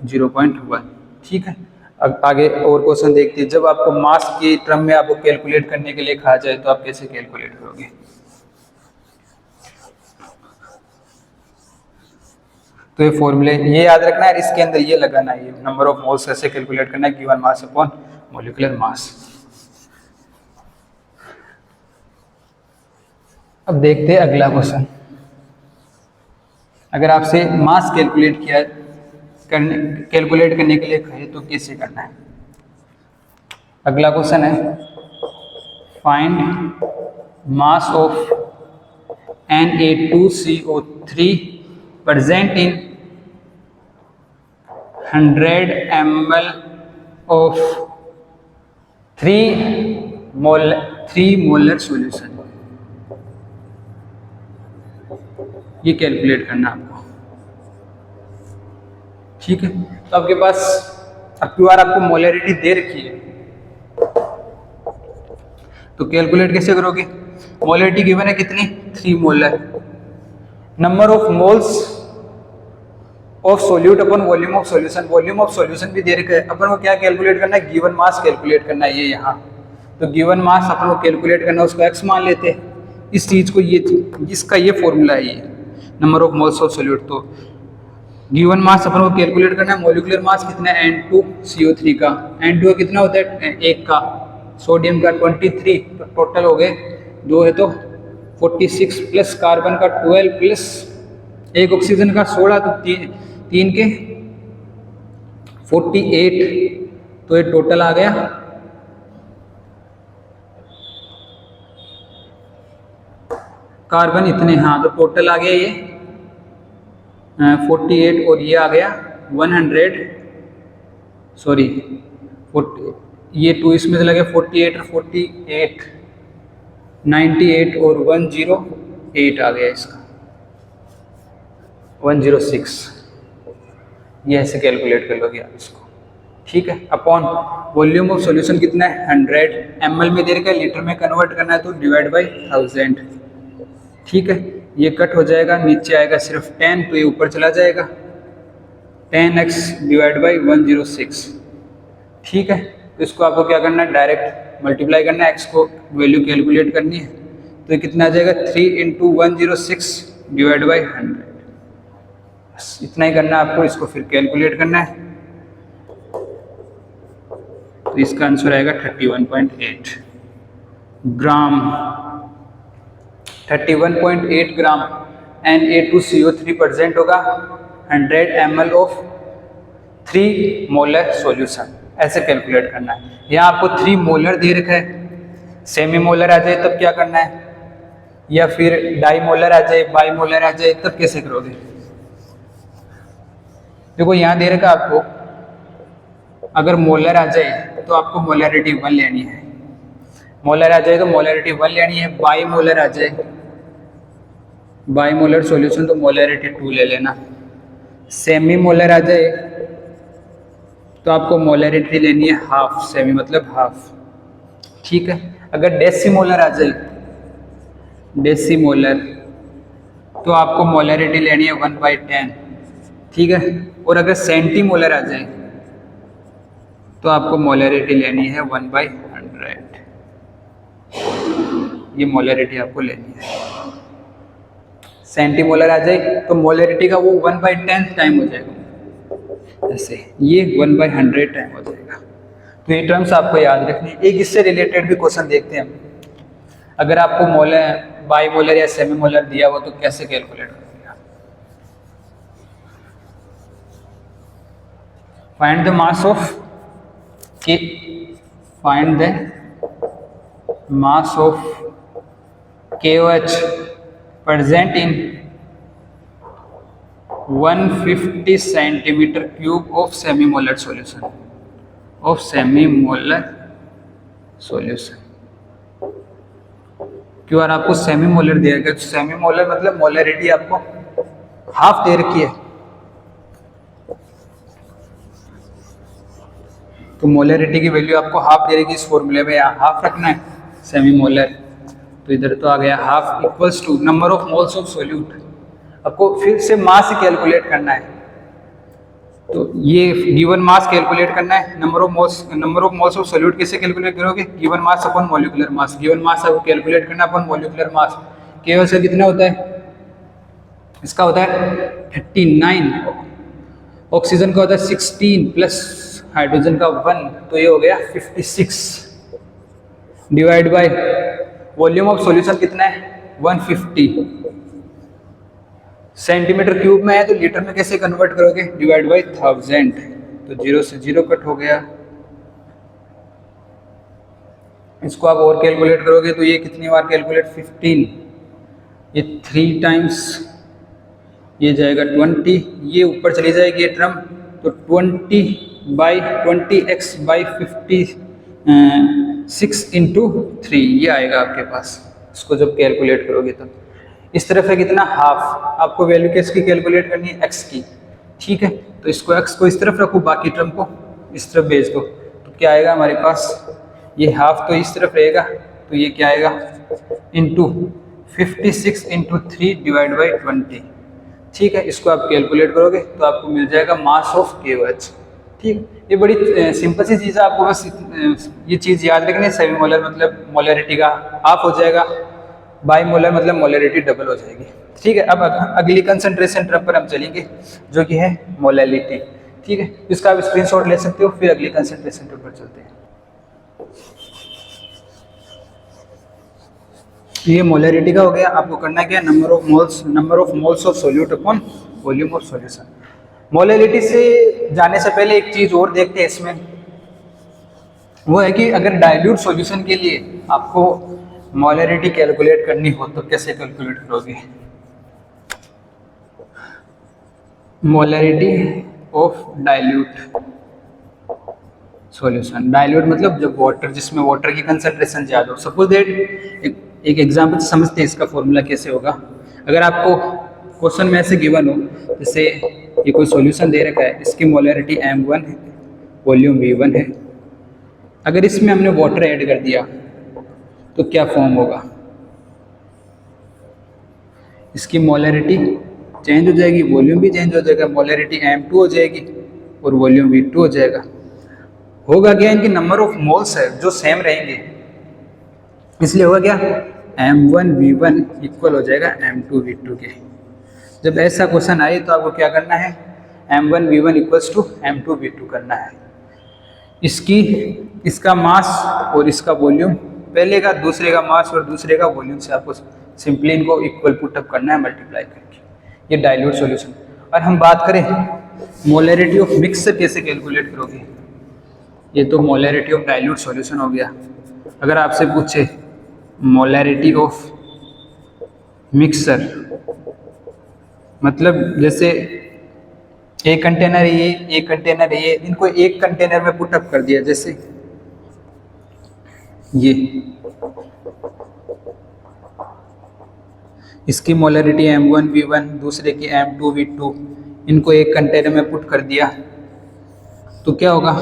0.1। ठीक है, अब आगे और क्वेश्चन देखते हैं। जब आपको मास के टर्म में आपको कैलकुलेट करने के लिए कहा जाए तो आप कैसे कैलकुलेट करोगे। तो ये फॉर्मूले ये याद रखना है, इसके अंदर ये लगाना है, ये नंबर ऑफ मोल्स कैसे कैलकुलेट करना है, given mass upon molecular mass. अब देखते हैं अगला क्वेश्चन। अगर आपसे मास कैलकुलेट करने के लिए कहे तो कैसे करना है। अगला क्वेश्चन है find mass of Na2CO3 present in 100 ml of 3 molar solution। ये कैलकुलेट करना आपको। ठीक है, तो आपके पास अब की बार आपको मोलरिटी दे रखी है, तो कैलकुलेट कैसे करोगे। मोलरिटी गिवन है कितनी, 3 molar. Number of moles of solute upon volume of solution, volume of solution भी दे रखा है। अपन को क्या कैलकुलेट करना है, गिवन मास कैलकुलेट करना है। ये यहाँ तो गिवन मास अपन को कैलकुलेट करना है, उसको x मान लेते हैं इस चीज को, ये इसका ये फॉर्मूला है, ये number of moles of solute. तो गिवन मास अपन को कैलकुलेट करना है। मॉलिक्यूलर मास कितना है, N2CO3 का, N2 कितना होता है 1 का, सोडियम का 23, तो टोटल हो गए 2 है तो 46 प्लस कार्बन का 12 प्लस एक ऑक्सीजन का 16, तो 3 के 48, तो ये टोटल आ गया कार्बन इतने। हाँ, तो टोटल आ गया ये 48 और ये आ गया 100, सॉरी ये 2 इसमें से लगे 48 और 48 98 और 108 आ गया इसका 106। ये ऐसे कैलकुलेट कर लोगे आप इसको। ठीक है, अपॉन वॉल्यूम ऑफ सॉल्यूशन कितना है 100 ml में दे रखा है, लीटर में कन्वर्ट करना है तो डिवाइड बाई 1000। ठीक है, ये कट हो जाएगा, नीचे आएगा सिर्फ 10, तो ये ऊपर चला जाएगा 10x डिवाइड बाई 106। ठीक है, तो इसको आपको क्या करना है, डायरेक्ट मल्टीप्लाई करना है, x को वैल्यू कैलकुलेट करनी है, तो ये कितना आ जाएगा 3 × 106 डिवाइड बाई 100। बस इतना ही करना है आपको, इसको फिर कैलकुलेट करना है, तो इसका आंसर आएगा 31.8 ग्राम। 31.8 ग्राम Na2CO3 प्रेजेंट होगा 100 ml ऑफ 3 मोलर सॉल्यूशन। ऐसे कैलकुलेट करना है। यहाँ आपको 3 मोलर दे रखा है, सेमी मोलर आ जाए तब क्या करना है, या फिर डाई मोलर आ जाए, बाई मोलर आ जाए तब कैसे करोगे। देखो यहाँ दे रखा आपको, अगर मोलर आ जाए तो आपको मोलरिटी 1 लेनी है, मोलर आ जाए तो मोलरिटी 1 लेनी है, बाई मोलर आ जाए, बाई मोलर सॉल्यूशन तो मोलरिटी 2 ले लेना, सेमी मोलर आ जाए तो आपको मोलरिटी लेनी है हाफ, सेमी मतलब हाफ। ठीक है, अगर डेसीमोलर आ जाए, डेसीमोलर, तो आपको मोलरिटी लेनी है 1/10। ठीक है, और अगर सेंटीमोलर आ जाए तो आपको मोलरिटी लेनी है 1/100। ये मोलरिटी आपको लेनी है। सेंटीमोलर आ जाए तो मोलरिटी का वो 1/10 टाइम हो जाएगा, ऐसे ये 1/100 टाइम हो जाएगा। तो ये टर्म्स आपको याद रखनी है। एक इससे रिलेटेड भी क्वेश्चन देखते हैं हम। अगर आपको मोलर, बाईमोलर या सेमी मोलर दिया हो तो कैसे कैलकुलेट करोगे आप? फाइंड द मास ऑफ के, find the mass of KOH present in 150 centimeter cube of semi-molar solution, of semi-molar solution। क्यों यार आपको सेमी मोलर दिया गया, तो सेमी मोलर मतलब मोलरिटी आपको हाफ दे रखी है, तो मोलरिटी की वैल्यू आपको हाफ दे रखी, इस फॉर्मूले में यहाँ हाफ रखना है सेमी मोलर, तो इधर तो आ गया half equals to number of moles of solute. आपको फिर से मास कैलकुलेट करना है, तो ये गिवन मास कैलकुलेट करना है, number of moles of solute कैसे कैलकुलेट करोगे? Given mass upon molecular mass, given mass आपको कैलकुलेट करना अपॉन मॉलिक्यूलर मास। KOH से कितना होता है? इसका होता है 39, ऑक्सीजन का होता है 16 प्लस हाइड्रोजन का 1, तो ये हो गया 56 divide by volume of solution कितना है 150 सेंटीमीटर क्यूब में है, तो लीटर में कैसे कन्वर्ट करोगे? डिवाइड बाय 1000, तो 0 से 0 कट हो गया। इसको आप और कैलकुलेट करोगे तो ये कितनी बार कैलकुलेट 15, ये 3 टाइम्स, ये जाएगा 20, ये ऊपर चली जाएगी ये टर्म, तो 20/20x बाई 56 इंटू 3 ये आएगा आपके पास, इसको जब कैलकुलेट करोगे तब। इस तरफ है कितना हाफ, आपको वैल्यू किसकी कैलकुलेट करनी है? x की, ठीक है, तो इसको x को इस तरफ रखो, बाकी टर्म को इस तरफ भेज दो, तो क्या आएगा हमारे पास? ये हाफ तो इस तरफ रहेगा, तो ये क्या आएगा इंटू 56 इंटू 3 डिवाइड बाई 20, ठीक है। इसको आप कैलकुलेट करोगे तो आपको मिल जाएगा मास ऑफ KOH, ठीक। ये बड़ी सिंपल सी चीज़ है, आपको बस ये चीज़ याद रखनी है। सेमी मोलर मतलब मोलरिटी का हाफ हो जाएगा, बाई मोलर मतलब मोलरिटी डबल हो जाएगी, ठीक है। अब अगली कंसंट्रेशन टर्म पर हम चलेंगे जो कि है मोलैलिटी, ठीक है। इसका आप स्क्रीनशॉट ले सकते हो, फिर अगली कंसंट्रेशन टर्म पर चलते हैं। ये मोलरिटी का हो गया। आपको करना क्या? Number of moles of solute upon volume of solution. Molarity से जाने से पहले एक चीज और देखते हैं इसमें, वो है कि अगर डाइल्यूट सॉल्यूशन के लिए आपको मोलरिटी कैलकुलेट करनी हो तो कैसे कैलकुलेट करोगे? Molarity of dilute solution, dilute मतलब जब वाटर, जिसमें वाटर की कंसंट्रेशन ज़्यादा हो। सपोज दैट एक एग्जांपल समझते हैं इसका फॉर्मूला कैसे होगा। अगर आपको क्वेश्चन में ऐसे गिवन हो, जैसे ये कोई सॉल्यूशन दे रखा है, इसकी मोलरिटी M1 है, वॉल्यूम V1 है, अगर इसमें हमने वाटर ऐड कर दिया तो क्या फॉर्म होगा? इसकी मोलरिटी चेंज हो जाएगी, वॉल्यूम भी चेंज हो जाएगा, मोलरिटी M2 हो जाएगी और वॉल्यूम V2 हो जाएगा। होगा क्या? इनके नंबर ऑफ मोल्स है जो सेम रहेंगे, इसलिए होगा क्या? M1 V1 इक्वल हो जाएगा M2 V2 के। जब ऐसा क्वेश्चन आए तो आपको क्या करना है? M1 V1 equals to M2 V2 करना है। इसका मास और इसका वॉल्यूम, पहले का दूसरे का मास और दूसरे का वॉल्यूम से आपको सिंपली इनको इक्वल पुटअप करना है मल्टीप्लाई करके। ये डाइल्यूट सॉल्यूशन। और हम बात करें मोलरिटी ऑफ मिक्सर कैसे कैलकुलेट करोगे? ये तो मोलरिटी ऑफ डाइल्यूट सॉल्यूशन हो गया। अगर आपसे पूछे मोलरिटी ऑफ मिक्सर, मतलब जैसे एक कंटेनर है ये, एक कंटेनर है ये, इनको एक कंटेनर में पुटअप कर दिया, जैसे ये, इसकी मोलरिटी M1 V1, दूसरे की M2 V2, इनको एक कंटेनर में पुट कर दिया तो क्या होगा?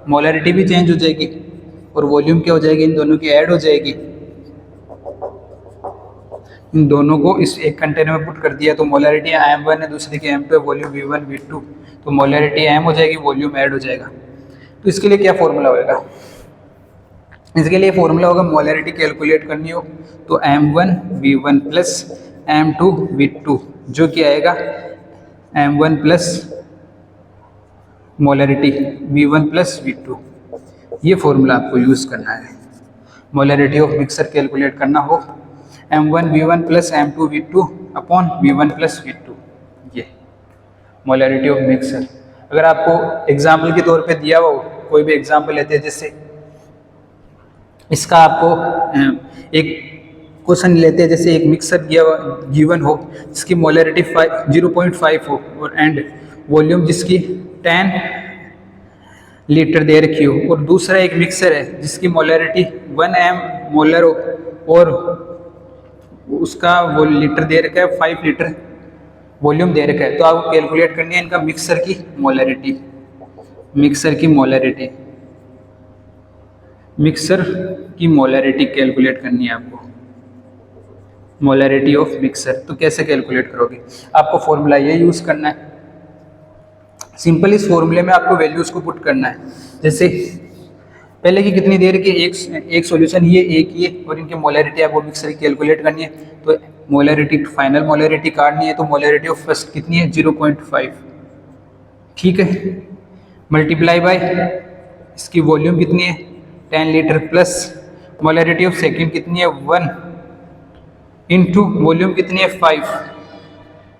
मोलरिटी भी चेंज हो जाएगी और वॉल्यूम क्या हो जाएगी? इन दोनों की ऐड हो जाएगी। इन दोनों को इस एक कंटेनर में पुट कर दिया तो मोलरिटी M1 है, दूसरे की M2 है, वॉल्यूम V1 V2, तो मोलरिटी M हो जाएगी, वॉल्यूम ऐड हो जाएगा। तो इसके लिए क्या फॉर्मूला होगा? इसके लिए फॉर्मूला होगा, मोलरिटी कैलकुलेट करनी हो तो M1 V1 plus M2 V2, जो कि आएगा M1 plus molarity V1 plus V2। ये फॉर्मूला आपको यूज़ करना है। मोलैरिटी ऑफ मिक्सर कैलकुलेट करना हो, M1V1 plus M2V2 upon V1 plus V2, ये मोलैरिटी ऑफ मिक्सर। अगर आपको एग्जाम्पल के तौर पे दिया हो, कोई भी एग्जाम्पल लेते हैं, जैसे इसका आपको एक क्वेश्चन लेते हैं, जैसे एक मिक्सर गिवन हो जिसकी मोलैरिटी 0.5 हो और एंड वॉल्यूम जिसकी 10 लीटर दे रखी हो, और दूसरा एक मिक्सर है जिसकी मोलैरिटी 1 m मोलर हो और उसका वो लीटर दे रखा है 5 लीटर वॉल्यूम दे रखा है। तो आपको कैलकुलेट करनी है इनका मिक्सर की मोलैरिटी, मिक्सर की मोलैरिटी, मिक्सर की मोलैरिटी कैलकुलेट करनी है आपको, मोलैरिटी ऑफ मिक्सर। तो कैसे कैलकुलेट करोगे, आपको फॉर्मूला ये यूज़ करना है। सिंपल इस फॉर्मूले में आपको वैल्यूज़ को पुट करना है। जैसे पहले की कितनी देर की एक सॉल्यूशन ये एक ये, और इनकी मोलैरिटी आपको मिक्सर की कैलकुलेट करनी है। तो मोलैरिटी फाइनल मोलैरिटी काटनी है, तो मोलैरिटी ऑफ फर्स्ट कितनी है 0.5, ठीक है, मल्टीप्लाई बाय इसकी वॉल्यूम कितनी है 10 litre, plus molarity of second कितनी है 1 इंटू वॉल्यूम कितनी है 5,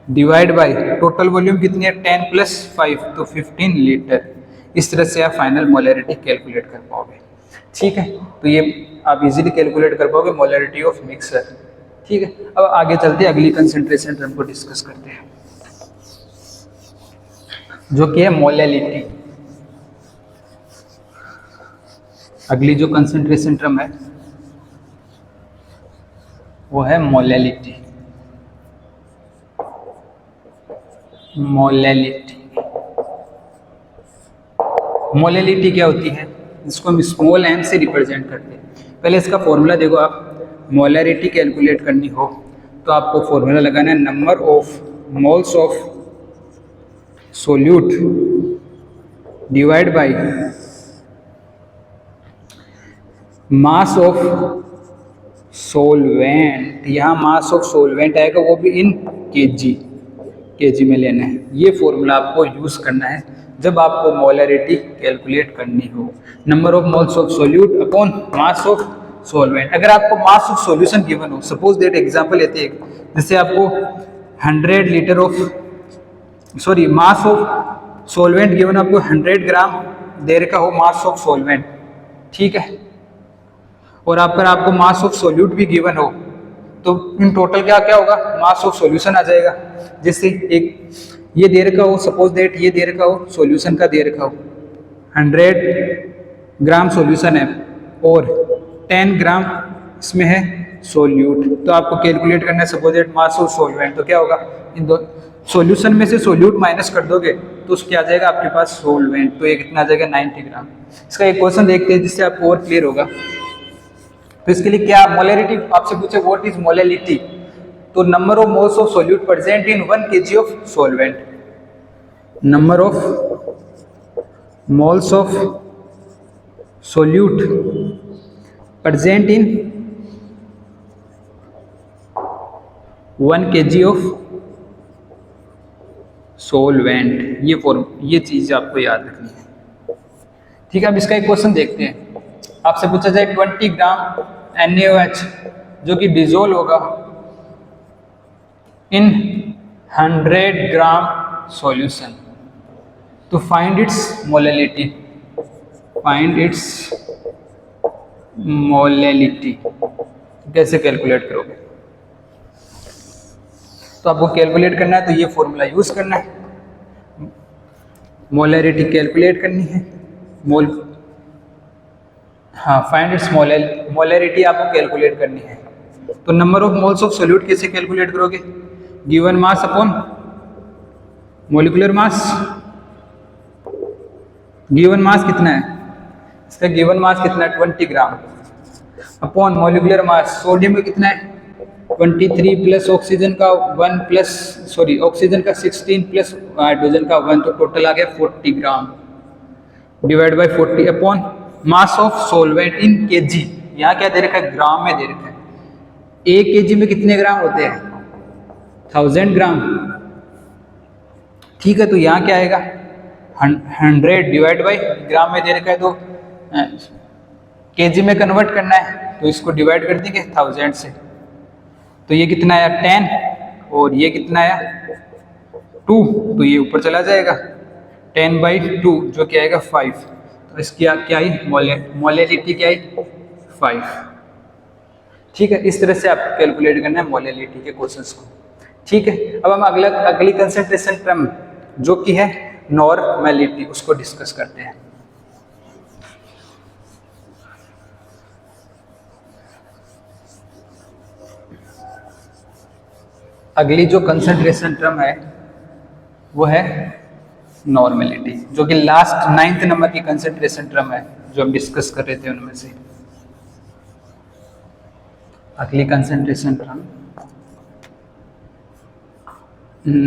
डिवाइड बाय टोटल वॉल्यूम कितनी है 10 प्लस 5, तो 15 लीटर। इस तरह से आप फाइनल मोलैरिटी कैलकुलेट कर पाओगे, ठीक है। तो ये आप इजीली कैलकुलेट कर पाओगे मोलैरिटी ऑफ मिक्सर, ठीक है। अब आगे चलते हैं, अगली कंसंट्रेशन टर्म को डिस्कस करते हैं, जो कि है मोलैलिटी। अगली जो कंसंट्रेशन टर्म है वो है मोलैलिटी, मोलैलिटी। मोलैलिटी क्या होती है, इसको हम स्मॉल m से रिप्रेजेंट करते हैं। पहले इसका फॉर्मूला देखो, आप मोलैरिटी कैलकुलेट करनी हो तो आपको फॉर्मूला लगाना है number of moles of solute divide by mass of solvent. यहाँ मास ऑफ सोलवेंट आएगा, वो भी इन केजी में लेना है। ये फॉर्मूला आपको यूज़ करना है जब आपको मोलैरिटी कैलकुलेट करनी हो। Number of moles of solute upon mass of solvent. अगर आपको मास ऑफ सॉल्यूशन गिवन हो, सपोज दैट एग्जांपल लेते हैं, जैसे आपको 100 litre of mass of solvent given, आपको 100 ग्राम दे रखा हो मास ऑफ सोलवेंट, ठीक है, और आपको मास ऑफ सोल्यूट भी गिवन हो, तो इन टोटल क्या क्या होगा, मास ऑफ सॉल्यूशन आ जाएगा। जैसे एक ये दे रखा हो, सपोज दैट ये दे रखा हो, सॉल्यूशन का दे रखा हो 100 ग्राम सॉल्यूशन है और 10 ग्राम इसमें है सोल्यूट, तो आपको कैलकुलेट करना है suppose that mass of solvent. तो क्या होगा, इन दो सॉल्यूशन में से सोल्यूट माइनस कर दोगे तो उसके आ जाएगा आपके पास सोलवेंट, तो ये कितना आ जाएगा 90 ग्राम। इसका एक क्वेश्चन देखते हैं जिससे आपको और क्लियर होगा। तो इसके लिए क्या मोलैरिटी आपसे पूछे, व्हाट इज मोलैलिटी, तो number of moles of solute present in 1 kg of solvent, number of moles of solute present in 1 kg of solvent. ये चीज आपको याद रखनी है, ठीक है। अब इसका एक क्वेश्चन देखते हैं। आपसे पूछा जाए 20 ग्राम NaOH जो कि डिजोल्व होगा इन 100 ग्राम सॉल्यूशन, तो find its molality, find its molality. कैसे कैलकुलेट करोगे, तो आपको कैलकुलेट करना है तो ये फॉर्मूला यूज करना है, मोलैरिटी कैलकुलेट करनी है, फाइंड इट्स मोलैरिटी आपको कैलकुलेट करनी है। तो number of moles of solute कैसे कैलकुलेट करोगे, गिवन मास अपॉन मोलिकुलर मास। गिवन मास कितना है, इसका गिवन मास कितना है 20 ग्राम, अपॉन मोलिकुलर मास सोडियम का कितना है 23 प्लस ऑक्सीजन का 1 प्लस ऑक्सीजन का 16 प्लस हाइड्रोजन का 1, तो टोटल आ गया 40 gram, divide by 40 upon mass of solvent in KG. यहाँ क्या दे रखा है, ग्राम में दे रखा है। 1 kg में कितने ग्राम होते हैं 1000 ग्राम, ठीक है। तो यहाँ क्या आएगा 100 डिवाइड बाई ग्राम में दे रखा है, तो केजी में कन्वर्ट करना है, तो इसको डिवाइड कर देंगे 1000 से, तो ये कितना आया 10, और ये कितना आया 2, तो ये ऊपर चला जाएगा 10/2 जो क्या आएगा 5। तो इसकी क्या आई मोलैलिटी क्या आई 5। ठीक है, इस तरह से आप कैलकुलेट करना है मोलैलिटी के क्वेश्चंस को। ठीक है, अब हम अगली कंसंट्रेशन टर्म जो कि है नॉर्मैलिटी उसको डिस्कस करते हैं। अगली जो कंसंट्रेशन टर्म है वो है नॉर्मैलिटी, जो कि लास्ट 9th नंबर की कंसंट्रेशन टर्म है जो हम डिस्कस कर रहे थे उनमें से। अगली कंसंट्रेशन टर्म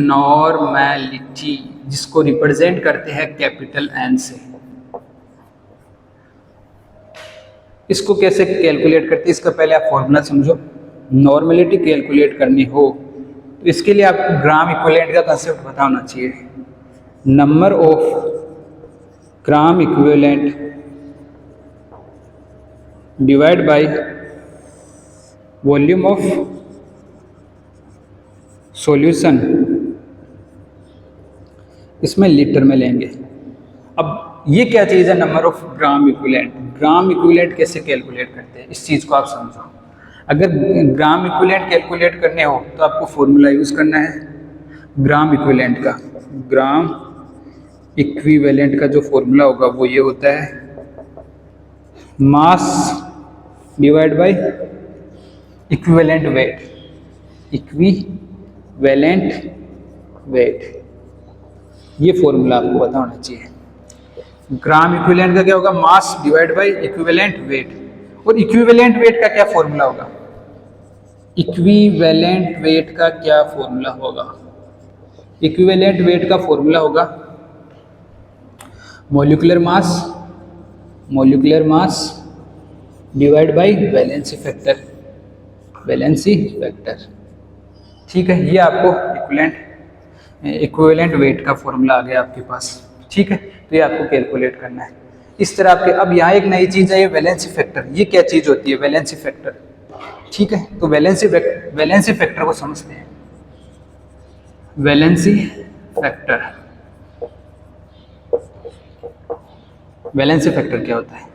नॉर्मैलिटी, जिसको रिप्रेजेंट करते हैं कैपिटल एन से। इसको कैसे कैलकुलेट करते हैं, इसका पहले आप फॉर्मूला समझो। नॉर्मैलिटी कैलकुलेट करनी हो तो इसके लिए आपको ग्राम इक्विवेलेंट का कंसेप्ट पता होना चाहिए। Number of gram equivalent divide by volume of solution, इसमें लीटर में लेंगे। अब ये क्या चीज़ है number of gram equivalent, gram equivalent कैसे कैलकुलेट करते हैं इस चीज़ को आप समझो। अगर ग्राम इक्विवेलेंट कैलकुलेट करने हो तो आपको फॉर्मूला यूज़ करना है ग्राम इक्विवेलेंट का। ग्राम इक्विवेलेंट का जो फॉर्मूला होगा वो ये होता है mass divide by equivalent weight, equivalent weight, ये फॉर्मूला आपको पता होना चाहिए। ग्राम इक्विवेलेंट का क्या होगा mass divide by equivalent weight, और इक्विवेलेंट वेट का क्या फॉर्मूला होगा, इक्विवेलेंट वेट का क्या फॉर्मूला होगा, इक्विवेलेंट वेट का फॉर्मूला होगा molecular mass divide by valency factor, valency factor. ठीक है, ये आपको इक्विवेलेंट वेट का फॉर्मूला आ गया आपके पास। ठीक है, तो ये आपको कैलकुलेट करना है इस तरह आपके। अब यहाँ एक नई चीज़ है ये वैलेंसी फैक्टर, ये क्या चीज़ होती है वैलेंसी फैक्टर। ठीक है, तो वैलेंसी फैक्टर को समझते हैं। वैलेंसी फैक्टर, वैलेंसी फैक्टर क्या होता है,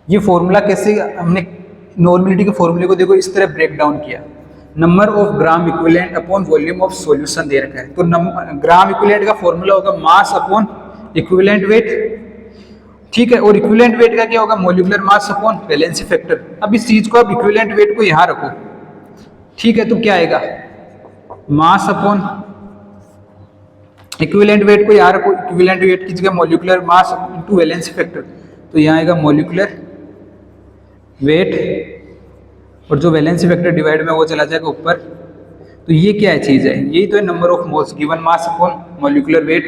ये फॉर्मूला कैसे हमने नॉर्मलिटी के फॉर्मूले को देखो इस तरह ब्रेक डाउन किया। Number of gram equivalent upon volume of solution दे रखा है, तो ग्राम इक्विवेलेंट का फॉर्मूला होगा मास अपॉन इक्विवेलेंट वेट। ठीक है, और इक्विवेलेंट वेट का क्या होगा molecular mass upon valency factor. अब इस चीज को आप इक्विवेलेंट वेट को यहां रखो। ठीक है, तो क्या आएगा मास अपॉन इक्विवेलेंट वेट को यहां रखो, इक्विवेलेंट वेट की जगह molecular mass into valency factor, तो यहां आएगा मॉलिक्यूलर वेट, और जो वैलेंसी फैक्टर डिवाइड में वो चला जाएगा ऊपर। तो ये क्या है चीज़ है, यही तो है number of moles given mass upon molecular weight.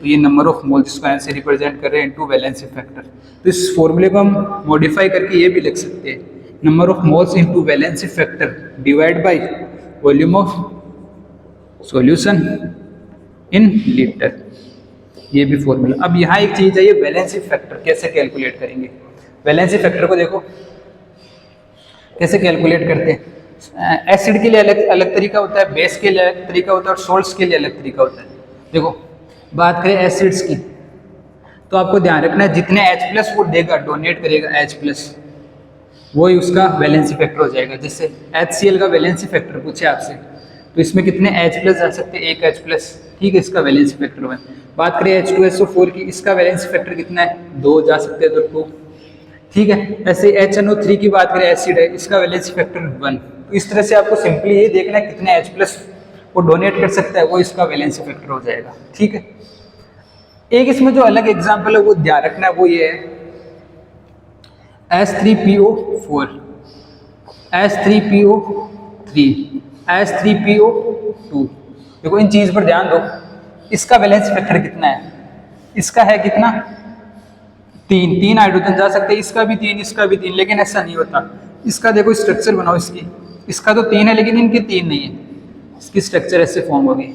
तो ये नंबर ऑफ मोल्स जिसको ऐसे रिप्रेजेंट कर रहे हैं इनटू वैलेंसी फैक्टर। तो इस फॉर्मूले को हम मॉडिफाई करके ये भी लिख सकते हैं number of moles into valency factor divide by volume of solution in litre, ये भी फॉर्मूला। अब यहाँ एक चीज़ है ये वैलेंसी फैक्टर कैसे कैलकुलेट करेंगे। वैलेंसी फैक्टर को देखो कैसे कैलकुलेट करते हैं। एसिड के लिए अलग तरीका होता है, बेस के लिए अलग तरीका होता है, और सोल्ट्स के लिए अलग तरीका होता है। देखो बात करें एसिड्स की, तो आपको ध्यान रखना है जितने H+ वो देगा डोनेट करेगा H+, वही उसका वैलेंसी फैक्टर हो जाएगा। जैसे HCl का वैलेंसी फैक्टर पूछे आपसे, तो इसमें कितने H+ जा सकते हैं, एक H+। ठीक है, इसका वैलेंसी फैक्टर हुआ। बात करें H2SO4 की, इसका वैलेंसी फैक्टर कितना है, 2 जा सकते हैं, तो 2। ठीक है, ऐसे HNO3 की बात करें एसिड है, इसका वैलेंसी फैक्टर 1। तो इस तरह से आपको सिंपली ये देखना है कितने H+ वो डोनेट कर सकता है, वो इसका वैलेंसी फैक्टर हो जाएगा। ठीक है, एक इसमें जो अलग एग्जांपल है वो ध्यान रखना है, वो ये है H3PO4, H3PO3, H3PO2। देखो इन चीज पर ध्यान दो, इसका वैलेंसी फैक्टर कितना है, इसका है कितना 3 हाइड्रोजन जा सकते हैं, इसका भी 3, इसका भी 3, लेकिन ऐसा नहीं होता। इसका देखो स्ट्रक्चर बनाओ इसकी, इसका तो 3 है लेकिन इनके 3 नहीं है, इसकी स्ट्रक्चर ऐसे फॉर्म होगी,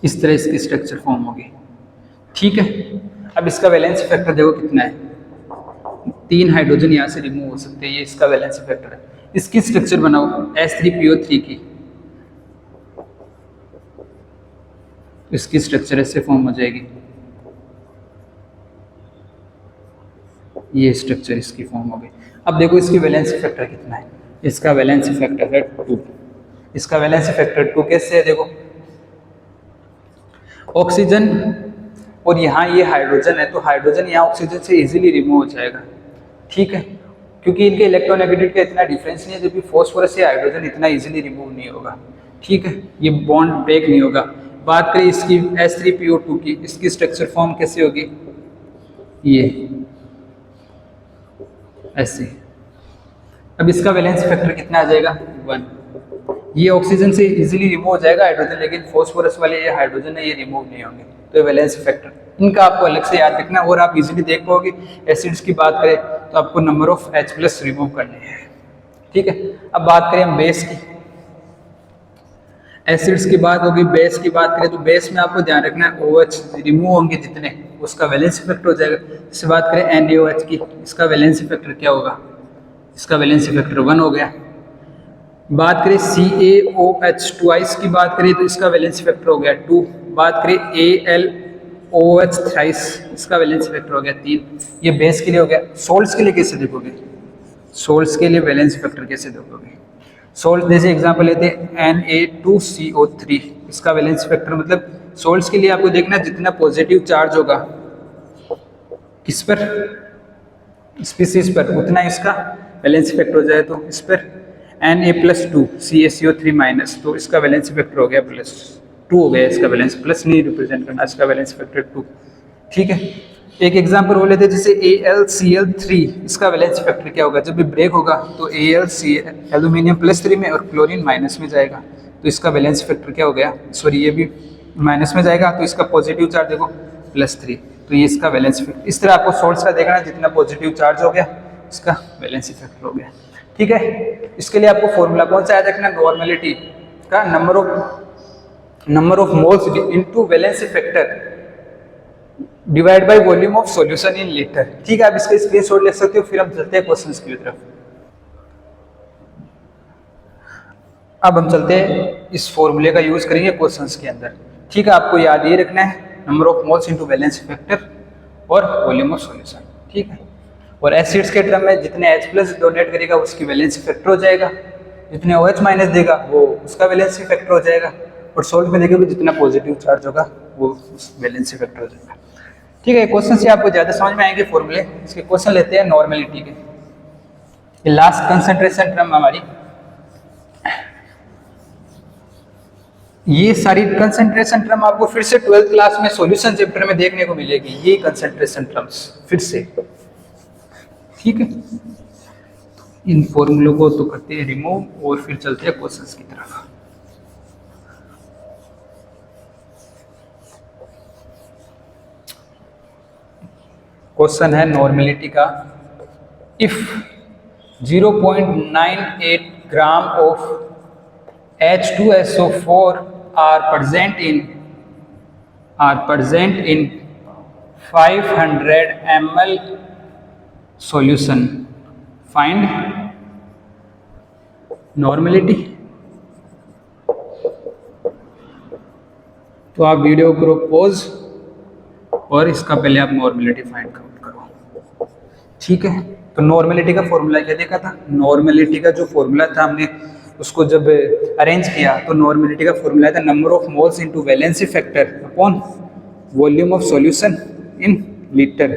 इस तरह इसकी स्ट्रक्चर फॉर्म होगी। ठीक है, अब इसका वैलेंसी फैक्टर देखो कितना है, 3 हाइड्रोजन यहाँ से रिमूव हो सकते हैं, ये इसका वैलेंसी फैक्टर है। इसकी स्ट्रक्चर बनाओ H3PO3 की, इसकी स्ट्रक्चर ऐसे फॉर्म हो जाएगी, ये स्ट्रक्चर इसकी फॉर्म हो गई। अब देखो इसकी वैलेंसी फैक्टर कितना है, इसका वैलेंसी फैक्टर है 2, इसका वैलेंसी फैक्टर 2 कैसे है देखो, ऑक्सीजन और यहाँ ये हाइड्रोजन है, तो हाइड्रोजन यहाँ ऑक्सीजन से इजीली रिमूव हो जाएगा, ठीक है, क्योंकि इनके इलेक्ट्रोनेगेटिविटी का इतना डिफरेंस नहीं है, जबकि फॉस्फोरस से हाइड्रोजन इतना इजीली रिमूव नहीं होगा, ठीक है, ये बॉन्ड ब्रेक नहीं होगा। बात करें इसकी H3PO2 की, इसकी स्ट्रक्चर फॉर्म कैसे होगी, ये ऐसे। अब इसका वैलेंसी फैक्टर कितना आ जाएगा 1, ये ऑक्सीजन से इजीली रिमूव हो जाएगा हाइड्रोजन, लेकिन फॉस्फोरस वाले ये हाइड्रोजन है ये रिमूव नहीं होंगे, तो ये वैलेंसी फैक्टर इनका आपको अलग से याद रखना, और आप इजीली देख पाओगे। एसिड्स की बात करें तो आपको नंबर ऑफ H+ रिमूव करने हैं, ठीक है। अब बात करें हम बेस की, एसिड्स की बात होगी, बेस की बात करें तो बेस में आपको ध्यान रखना है OH रिमूव होंगे जितने, उसका वैलेंसी फैक्टर हो जाएगा। इससे बात करें NaOH की, इसका वैलेंसी फैक्टर क्या होगा, इसका वैलेंसी फैक्टर 1 हो गया। बात करें CaOH ट्वाइस की बात करें तो इसका वैलेंसी फैक्टर हो गया 2। बात करें AlOH थ्राइस, इसका वैलेंसी फैक्टर हो गया 3। ये बेस के लिए हो गया। सोल्ट्स के लिए कैसे देखोगे, सोल्ट्स के लिए वैलेंसी फैक्टर कैसे देखोगे, सोल्ट जैसे एग्जांपल लेते हैं Na2CO3, इसका वैलेंसी फैक्टर मतलब सोल्ट्स के लिए आपको देखना जितना पॉजिटिव चार्ज होगा किस पर, स्पीसीज पर, उतना इसका वैलेंसी फैक्टर हो जाए, तो इस पर Na+2 CaCO3-, तो इसका वैलेंसी फैक्टर हो गया +2 हो गया, इसका वैलेंसी प्लस नहीं रिप्रेजेंट करना, इसका वैलेंसी फैक्टर 2, ठीक है। एक एग्जांपल हो लेते हैं जैसे AlCl3, इसका वैलेंसी फैक्टर क्या होगा, जब भी ब्रेक होगा तो AlCl एल्यूमिनियम +3 में और क्लोरीन माइनस में जाएगा, तो इसका वैलेंसी फैक्टर क्या हो गया, सॉरी ये भी माइनस में जाएगा, तो इसका पॉजिटिव चार्ज देखो +3, तो ये इसका वैलेंसी फैक्टर। इस तरह आपको सोल्ट्स का देखना, जितना पॉजिटिव चार्ज हो गया इसका वैलेंसी फैक्टर हो गया, ठीक है। इसके लिए आपको फॉर्मूला कौन सा याद रखना, नॉर्मेलिटी का number of moles into valency factor divide by volume of solution in litre, ठीक है। आप इसका स्क्रीनशॉट ले सकते हो। फिर हम चलते हैं क्वेश्चंस की तरफ। अब हम चलते हैं इस फॉर्मूले का यूज करेंगे क्वेश्चंस के अंदर, ठीक है। आपको याद ये रखना है number of moles into valency factor और वॉल्यूम ऑफ सॉल्यूशन, ठीक है। और एसिड्स के टर्म में जितने H+ डोनेट करेगा उसकी वैलेंसी फैक्टर हो जाएगा, जितने OH- देगा वो उसका वैलेंसी फैक्टर हो जाएगा, और सोल्ट में देखोगे जितना पॉजिटिव चार्ज होगा वो उस वैलेंसी फैक्टर हो जाएगा, ठीक है। क्वेश्चन से आपको ज्यादा समझ में आएंगे फॉर्मूले। इसके क्वेश्चन लेते हैं नॉर्मेलिटी के, ये लास्ट कंसंट्रेशन टर्म हमारी, ये सारी कंसंट्रेशन टर्म आपको फिर से 12th क्लास में सॉल्यूशन चैप्टर में देखने को मिलेगी, ये कंसंट्रेशन टर्म्स फिर से, ठीक है। इन फॉर्मूलों को तो करते हैं रिमूव और फिर चलते हैं क्वेश्चंस की तरफ। क्वेश्चन है नॉर्मेलिटी का, if 0.98 gram of H2SO4 are present in 500 ml solution, find normality। तो आप वीडियो करो पॉज और इसका पहले आप नॉर्मेलिटी फाइंड आउट करो, ठीक है। तो नॉर्मेलिटी का फॉर्मूला क्या देखा था, नॉर्मेलिटी का जो फॉर्मूला था हमने उसको जब अरेंज किया तो नॉर्मेलिटी का फॉर्मूला था number of moles into valency factor upon volume of solution in litre,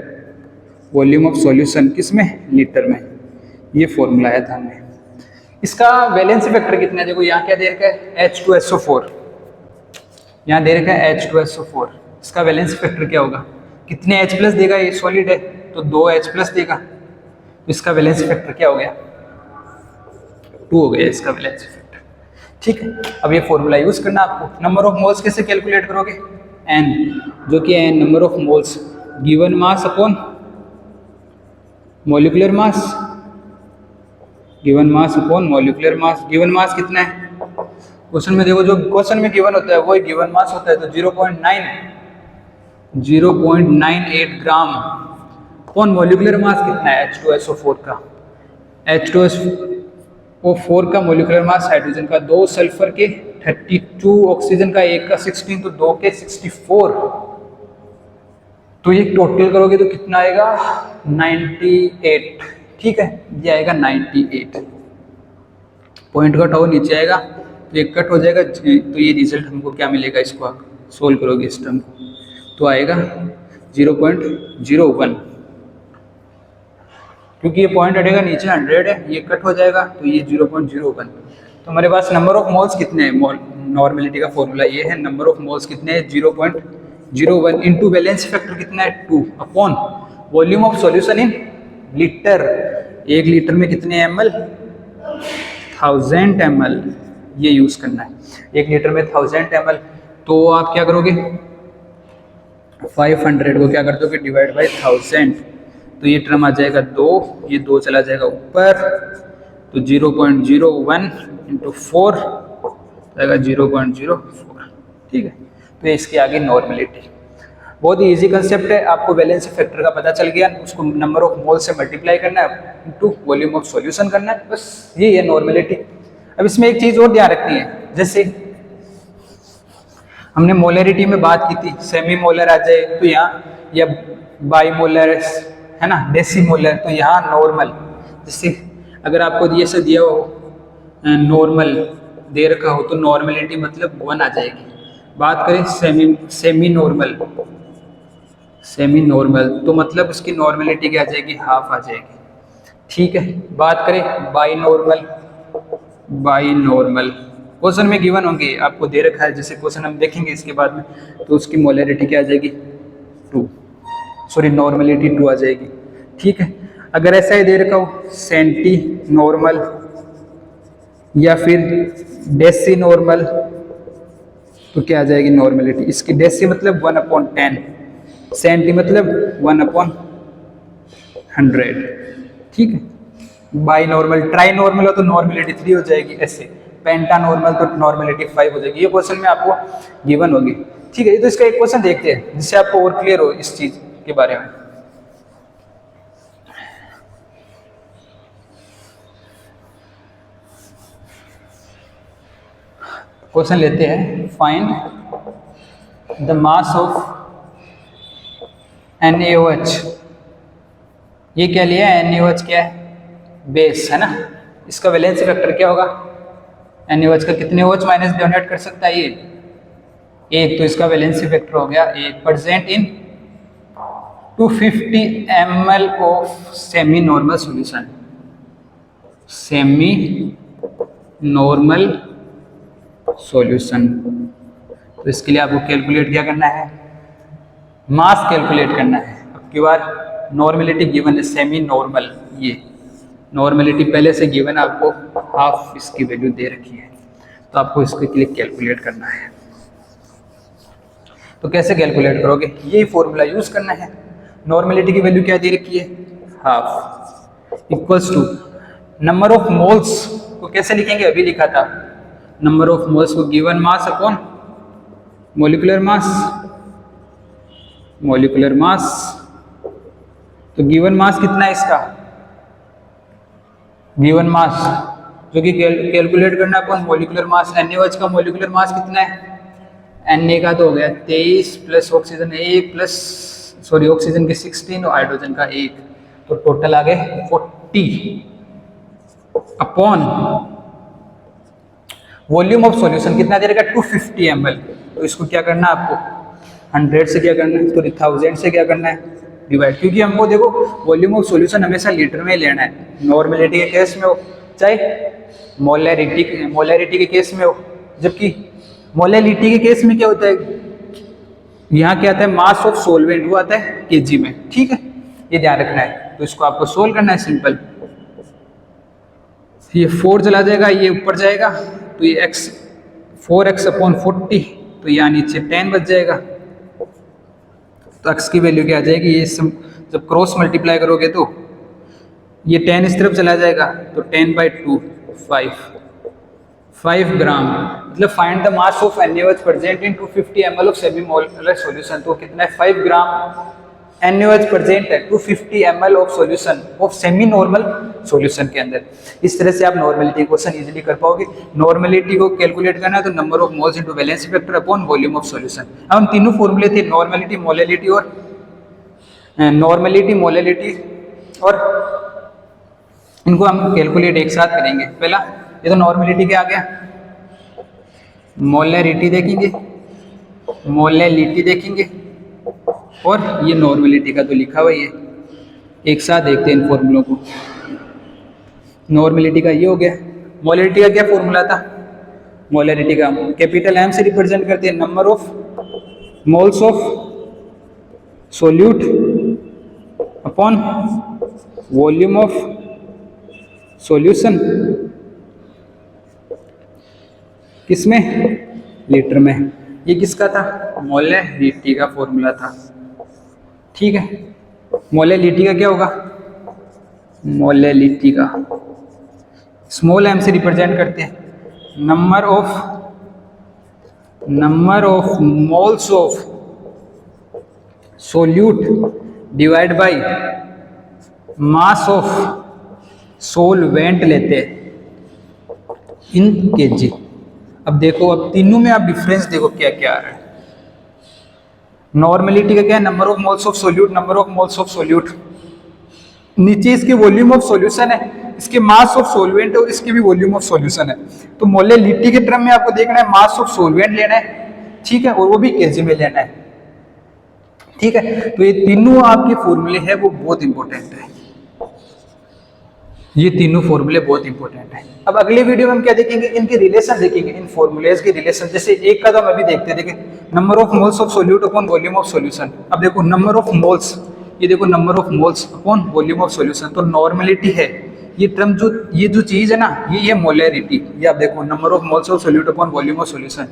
volume of solution किस में, लीटर में, ये फॉर्मूला आया था हमने। इसका वैलेंसी फैक्टर कितना है देखो, यहाँ क्या दे रखा है H2SO4, यहाँ दे रखा है H2SO4, इसका वैलेंसी फैक्टर क्या होगा, कितने H+ देगा, ये सॉलिड है तो 2 H+ देगा, तो इसका वैलेंसी फैक्टर क्या हो गया 2 हो गया इसका वैलेंसी फैक्टर, ठीक है। अब ये फॉर्मूला यूज करना आपको। नंबर ऑफ मोल्स कैसे कैलकुलेट करोगे, n, जो कि है number of moles given mass upon molecular mass, given mass upon molecular mass. Given mass कितना है, क्वेश्चन में देखो जो क्वेश्चन में गिवन होता है वही गिवन मास होता है, तो 0.9 0.98 ग्राम अपॉन मोलिकुलर मास कितना है H2SO4 का। H2SO4 का मोलिकुलर मास हाइड्रोजन का 2 सल्फर के 32 ऑक्सीजन का 1 का 16 तो 2 के 64। तो ये टोटल करोगे तो कितना आएगा 98। ठीक है, ये आएगा 98। पॉइंट कट हो नीचे आएगा तो एक कट हो जाएगा। तो ये रिजल्ट हमको क्या मिलेगा, इसको आप सोल्व करोगे इस टर्म को तो आएगा 0.01, क्योंकि ये पॉइंट हटेगा नीचे 100 है, ये कट हो जाएगा तो ये 0.01। तो हमारे पास नंबर ऑफ मोल्स कितने हैं, नॉर्मेलिटी का फॉर्मूला ये है, नंबर ऑफ मोल्स कितने हैं 0.01 इंटू वैलेंस फैक्टर कितना है 2 upon volume of solution in litre. 1 litre में कितने ml 1000 ml, ये यूज करना है। 1 लीटर में 1000 ml, तो आप क्या करोगे 500 को क्या कर दोगे डिवाइड बाई 1000, तो ये टर्म आ जाएगा 2, ये 2 चला जाएगा ऊपर तो 0.01 इंटू 4 आएगा 0.04। ठीक है, तो इसके आगे नॉर्मेलिटी। बहुत ही इजी कंसेप्ट है, आपको वैलेंसी फैक्टर का पता चल गया, उसको नंबर ऑफ मोल से मल्टीप्लाई करना है इनटू वॉल्यूम ऑफ सॉल्यूशन करना है, बस ये है नॉर्मेलिटी। अब इसमें एक चीज और ध्यान रखनी है, जैसे हमने मोलरिटी में बात की थी, सेमी मोलर आ जाए तो यहाँ, या बाई मोलर है ना, डेसीमोलर, तो यहाँ नॉर्मल। जैसे अगर आपको ये से दिया हो नॉर्मल दे रखा हो तो नॉर्मेलिटी मतलब 1 आ जाएगी। बात करें सेमी नॉर्मल तो मतलब उसकी नॉर्मेलिटी क्या आ जाएगी, हाफ आ जाएगी। ठीक है, बात करें बाई नॉर्मल क्वेश्चन में गिवन होंगे, आपको दे रखा है, जैसे क्वेश्चन हम देखेंगे इसके बाद में, तो उसकी मोलरिटी क्या आ जाएगी 2, सॉरी नॉर्मेलिटी 2 आ जाएगी। ठीक है, अगर ऐसा ही दे रखा हो सेंटी नॉर्मल या फिर डेसी नॉर्मल तो क्या आ जाएगी नॉर्मेलिटी, इसकी डेसी मतलब 1/10, सेंटी मतलब 1/100। ठीक है, बाई नॉर्मल, ट्राई नॉर्मल हो तो नॉर्मेलिटी 3 हो जाएगी, ऐसे पेंटा नॉर्मल तो नॉर्मेलिटी 5 हो जाएगी। ये क्वेश्चन में आपको गिवन होगी। ठीक है, तो इसका एक क्वेश्चन देखते हैं जिससे आपको और क्लियर हो इस चीज के बारे में। क्वेश्चन लेते हैं, find the mass of NaOH। ये क्या लिया है, NaOH क्या है, बेस है ना, इसका वैलेंसी फैक्टर क्या होगा, NaOH का कितने OH माइनस डोनेट कर सकता है, ये 1, तो इसका वैलेंसी फैक्टर हो गया 1। Present in 250 ml of semi normal solution, semi normal solution. तो इसके लिए आपको कैलकुलेट क्या करना है, मास कैलकुलेट करना है। अब की बार नॉर्मेलिटी गिवन है सेमी नॉर्मल, ये नॉर्मेलिटी पहले से गिवन आपको, हाफ इसकी वैल्यू दे रखी है, तो आपको इसके लिए कैलकुलेट करना है। तो कैसे कैलकुलेट करोगे, यही फॉर्मूला यूज करना है। नॉर्मेलिटी की वैल्यू क्या दे रखी है, half equals to number of moles को कैसे लिखेंगे, अभी लिखा था, नंबर ऑफ मोल्स को given mass upon molecular mass. तो गिवन मास कितना है इसका, गिवन मास जो कि कैलकुलेट करना अपॉन मोलिकुलर मास। NaOH का मोलिकुलर मास कितना है, Na का तो हो गया 23 plus oxygen 1 plus sorry oxygen के 16 और हाइड्रोजन का 1, तो टोटल आ गए 40 अपॉन वॉल्यूम ऑफ सॉल्यूशन कितना दे रखा 250 ml। तो इसको क्या करना है आपको 100 से क्या करना है, तो 1000 से क्या करना है डिवाइड, क्योंकि हमको देखो वॉल्यूम ऑफ सॉल्यूशन हमेशा लीटर में लेना है, नॉर्मेलिटी के केस में हो चाहे मोलैरिटी के केस में हो। जबकि मोलैलिटी के केस में क्या होता है, यहाँ क्या आता है मास ऑफ सोलवेंट, वो आता है केजी में। ठीक है, ये ध्यान रखना है। तो इसको आपको सोल्व करना है सिंपल, ये 4 चला जाएगा, ये ऊपर जाएगा तो ये x 4x अपॉन 40, तो यहाँ नीचे 10 बच जाएगा। तो x की वैल्यू क्या आ जाएगी, ये जब क्रॉस मल्टीप्लाई करोगे तो ये 10 इस तरफ चला जाएगा, तो 10/2 5 5 ग्राम, मतलब find the mass of NaOH present in 250 ml of semi molar solution. तो कितना है, 5 ग्राम NaOH प्रेजेंट है 250 ml of solution of semi normal solution के अंदर। इस तरह से आप नॉर्मेलिटी क्वेश्चन इजीली कर पाओगे। नॉर्मेलिटी को कैलकुलेट करना है तो number of moles into valency factor upon volume of solution. अब हम तीनों फॉर्मूले थे, नॉर्मेलिटी, मोलैलिटी और इनको हम कैलकुलेट एक साथ करेंगे। पहला ये तो नॉर्मेलिटी के आ गया, मोलैरिटी देखेंगे, मोलैलिटी देखेंगे और ये नॉर्मेलिटी का तो लिखा हुआ ही है। एक साथ देखते हैं इन फॉर्मूलों को। नॉर्मेलिटी का ये हो गया। मोलैरिटी का क्या फॉर्मूला था, मोलैरिटी का कैपिटल M से रिप्रेजेंट करते हैं number of moles of solute upon volume of solution, किसमें, लीटर में। ये किसका था, मोलैलिटी का फॉर्मूला था। ठीक है, मोलैलिटी का क्या होगा, मोलैलिटी का स्मॉल m से रिप्रेजेंट करते हैं number of moles of solute divide by mass of solvent लेते हैं इन kg। अब देखो, अब तीनों में आप डिफरेंस देखो क्या क्या आ रहा है। नॉर्मेलिटी का क्या है, number of moles of solute, number of moles of solute. नीचे इसके वॉल्यूम ऑफ सॉल्यूशन है, इसके मास ऑफ सोलवेंट है और इसके भी वॉल्यूम ऑफ सॉल्यूशन है। तो मोलैलिटी के टर्म में आपको देखना है मास ऑफ सोलवेंट लेना है, ठीक है, और वो भी kg में लेना है। ठीक है, तो ये तीनों आपके फॉर्मूले हैं वो बहुत इंपॉर्टेंट है। ये तीनों फॉर्मूले बहुत इंपॉर्टेंट है। अब अगले वीडियो में हम क्या देखेंगे, इनके रिलेशन देखेंगे, इन फॉर्मूलेज के रिलेशन। जैसे एक का तो हम अभी देखते हैं, देखिए number of moles of solute upon volume of solution. अब देखो नंबर ऑफ मोल्स, ये देखो number of moles upon volume of solution. तो नॉर्मेलिटी है ये टर्म, ये जो चीज है ना, ये है मोलैरिटी। ये आप देखो number of moles of solute upon volume of solution,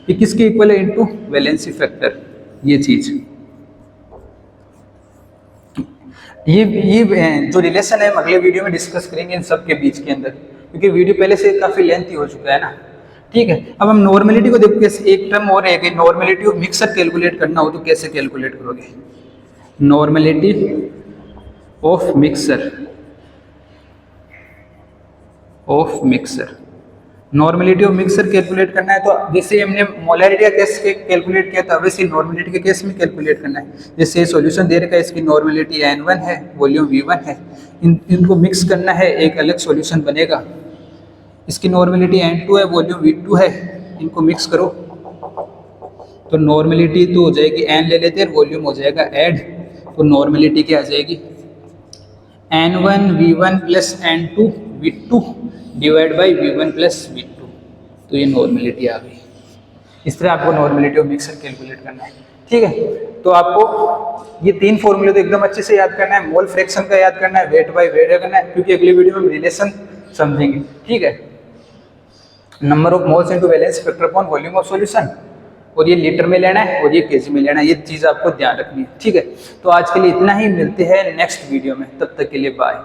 ये किसके इक्वल है, इनटू वैलेंसी फैक्टर। ये चीज, ये जो रिलेशन है हम अगले वीडियो में डिस्कस करेंगे इन सब के बीच के अंदर, क्योंकि वीडियो पहले से काफी लेंथी हो चुका है ना। ठीक है, अब हम नॉर्मेलिटी को देखो, कैसे एक टर्म और है कि नॉर्मेलिटी ऑफ मिक्सर कैलकुलेट करना हो तो कैसे कैलकुलेट करोगे। Normality of mixer, normality of mixer calculate करना है तो जैसे हमने मोलैरिटी का केस कैलकुलेट किया था वैसे नॉर्मेलिटी के केस में कैलकुलेट करना है। जैसे सॉल्यूशन दे रखा है, इसकी नॉर्मेलिटी N1 है, वॉल्यूम V1 है, इनको मिक्स करना है, एक अलग सॉल्यूशन बनेगा। इसकी नॉर्मेलिटी N2 है, वॉल्यूम V2 है, इनको मिक्स करो तो नॉर्मेलिटी तो हो जाएगी, N ले लेते हैं, वॉल्यूम हो जाएगा ऐड, तो नॉर्मेलिटी क्या आ जाएगी, N1 V1 plus N2 V2 divide by V1 plus V2। तो ये नॉर्मेलिटी आ गई। इस तरह आपको नॉर्मेलिटी ऑफ मिक्सर कैलकुलेट करना है। ठीक है, तो आपको ये तीन फॉर्मूले तो एकदम अच्छे से याद करना है। मोल फ्रैक्शन का याद करना है, वेट बाय वेट करना है, क्योंकि अगली वीडियो में हम रिलेशन समझेंगे। ठीक है, number of moles into valency factor upon volume of solution, और ये लीटर में लेना है और ये kg में लेना है। ये चीज़ आपको ध्यान रखनी है। ठीक है, तो आज के लिए इतना ही, मिलते हैं नेक्स्ट वीडियो में, तब तक के लिए बाय।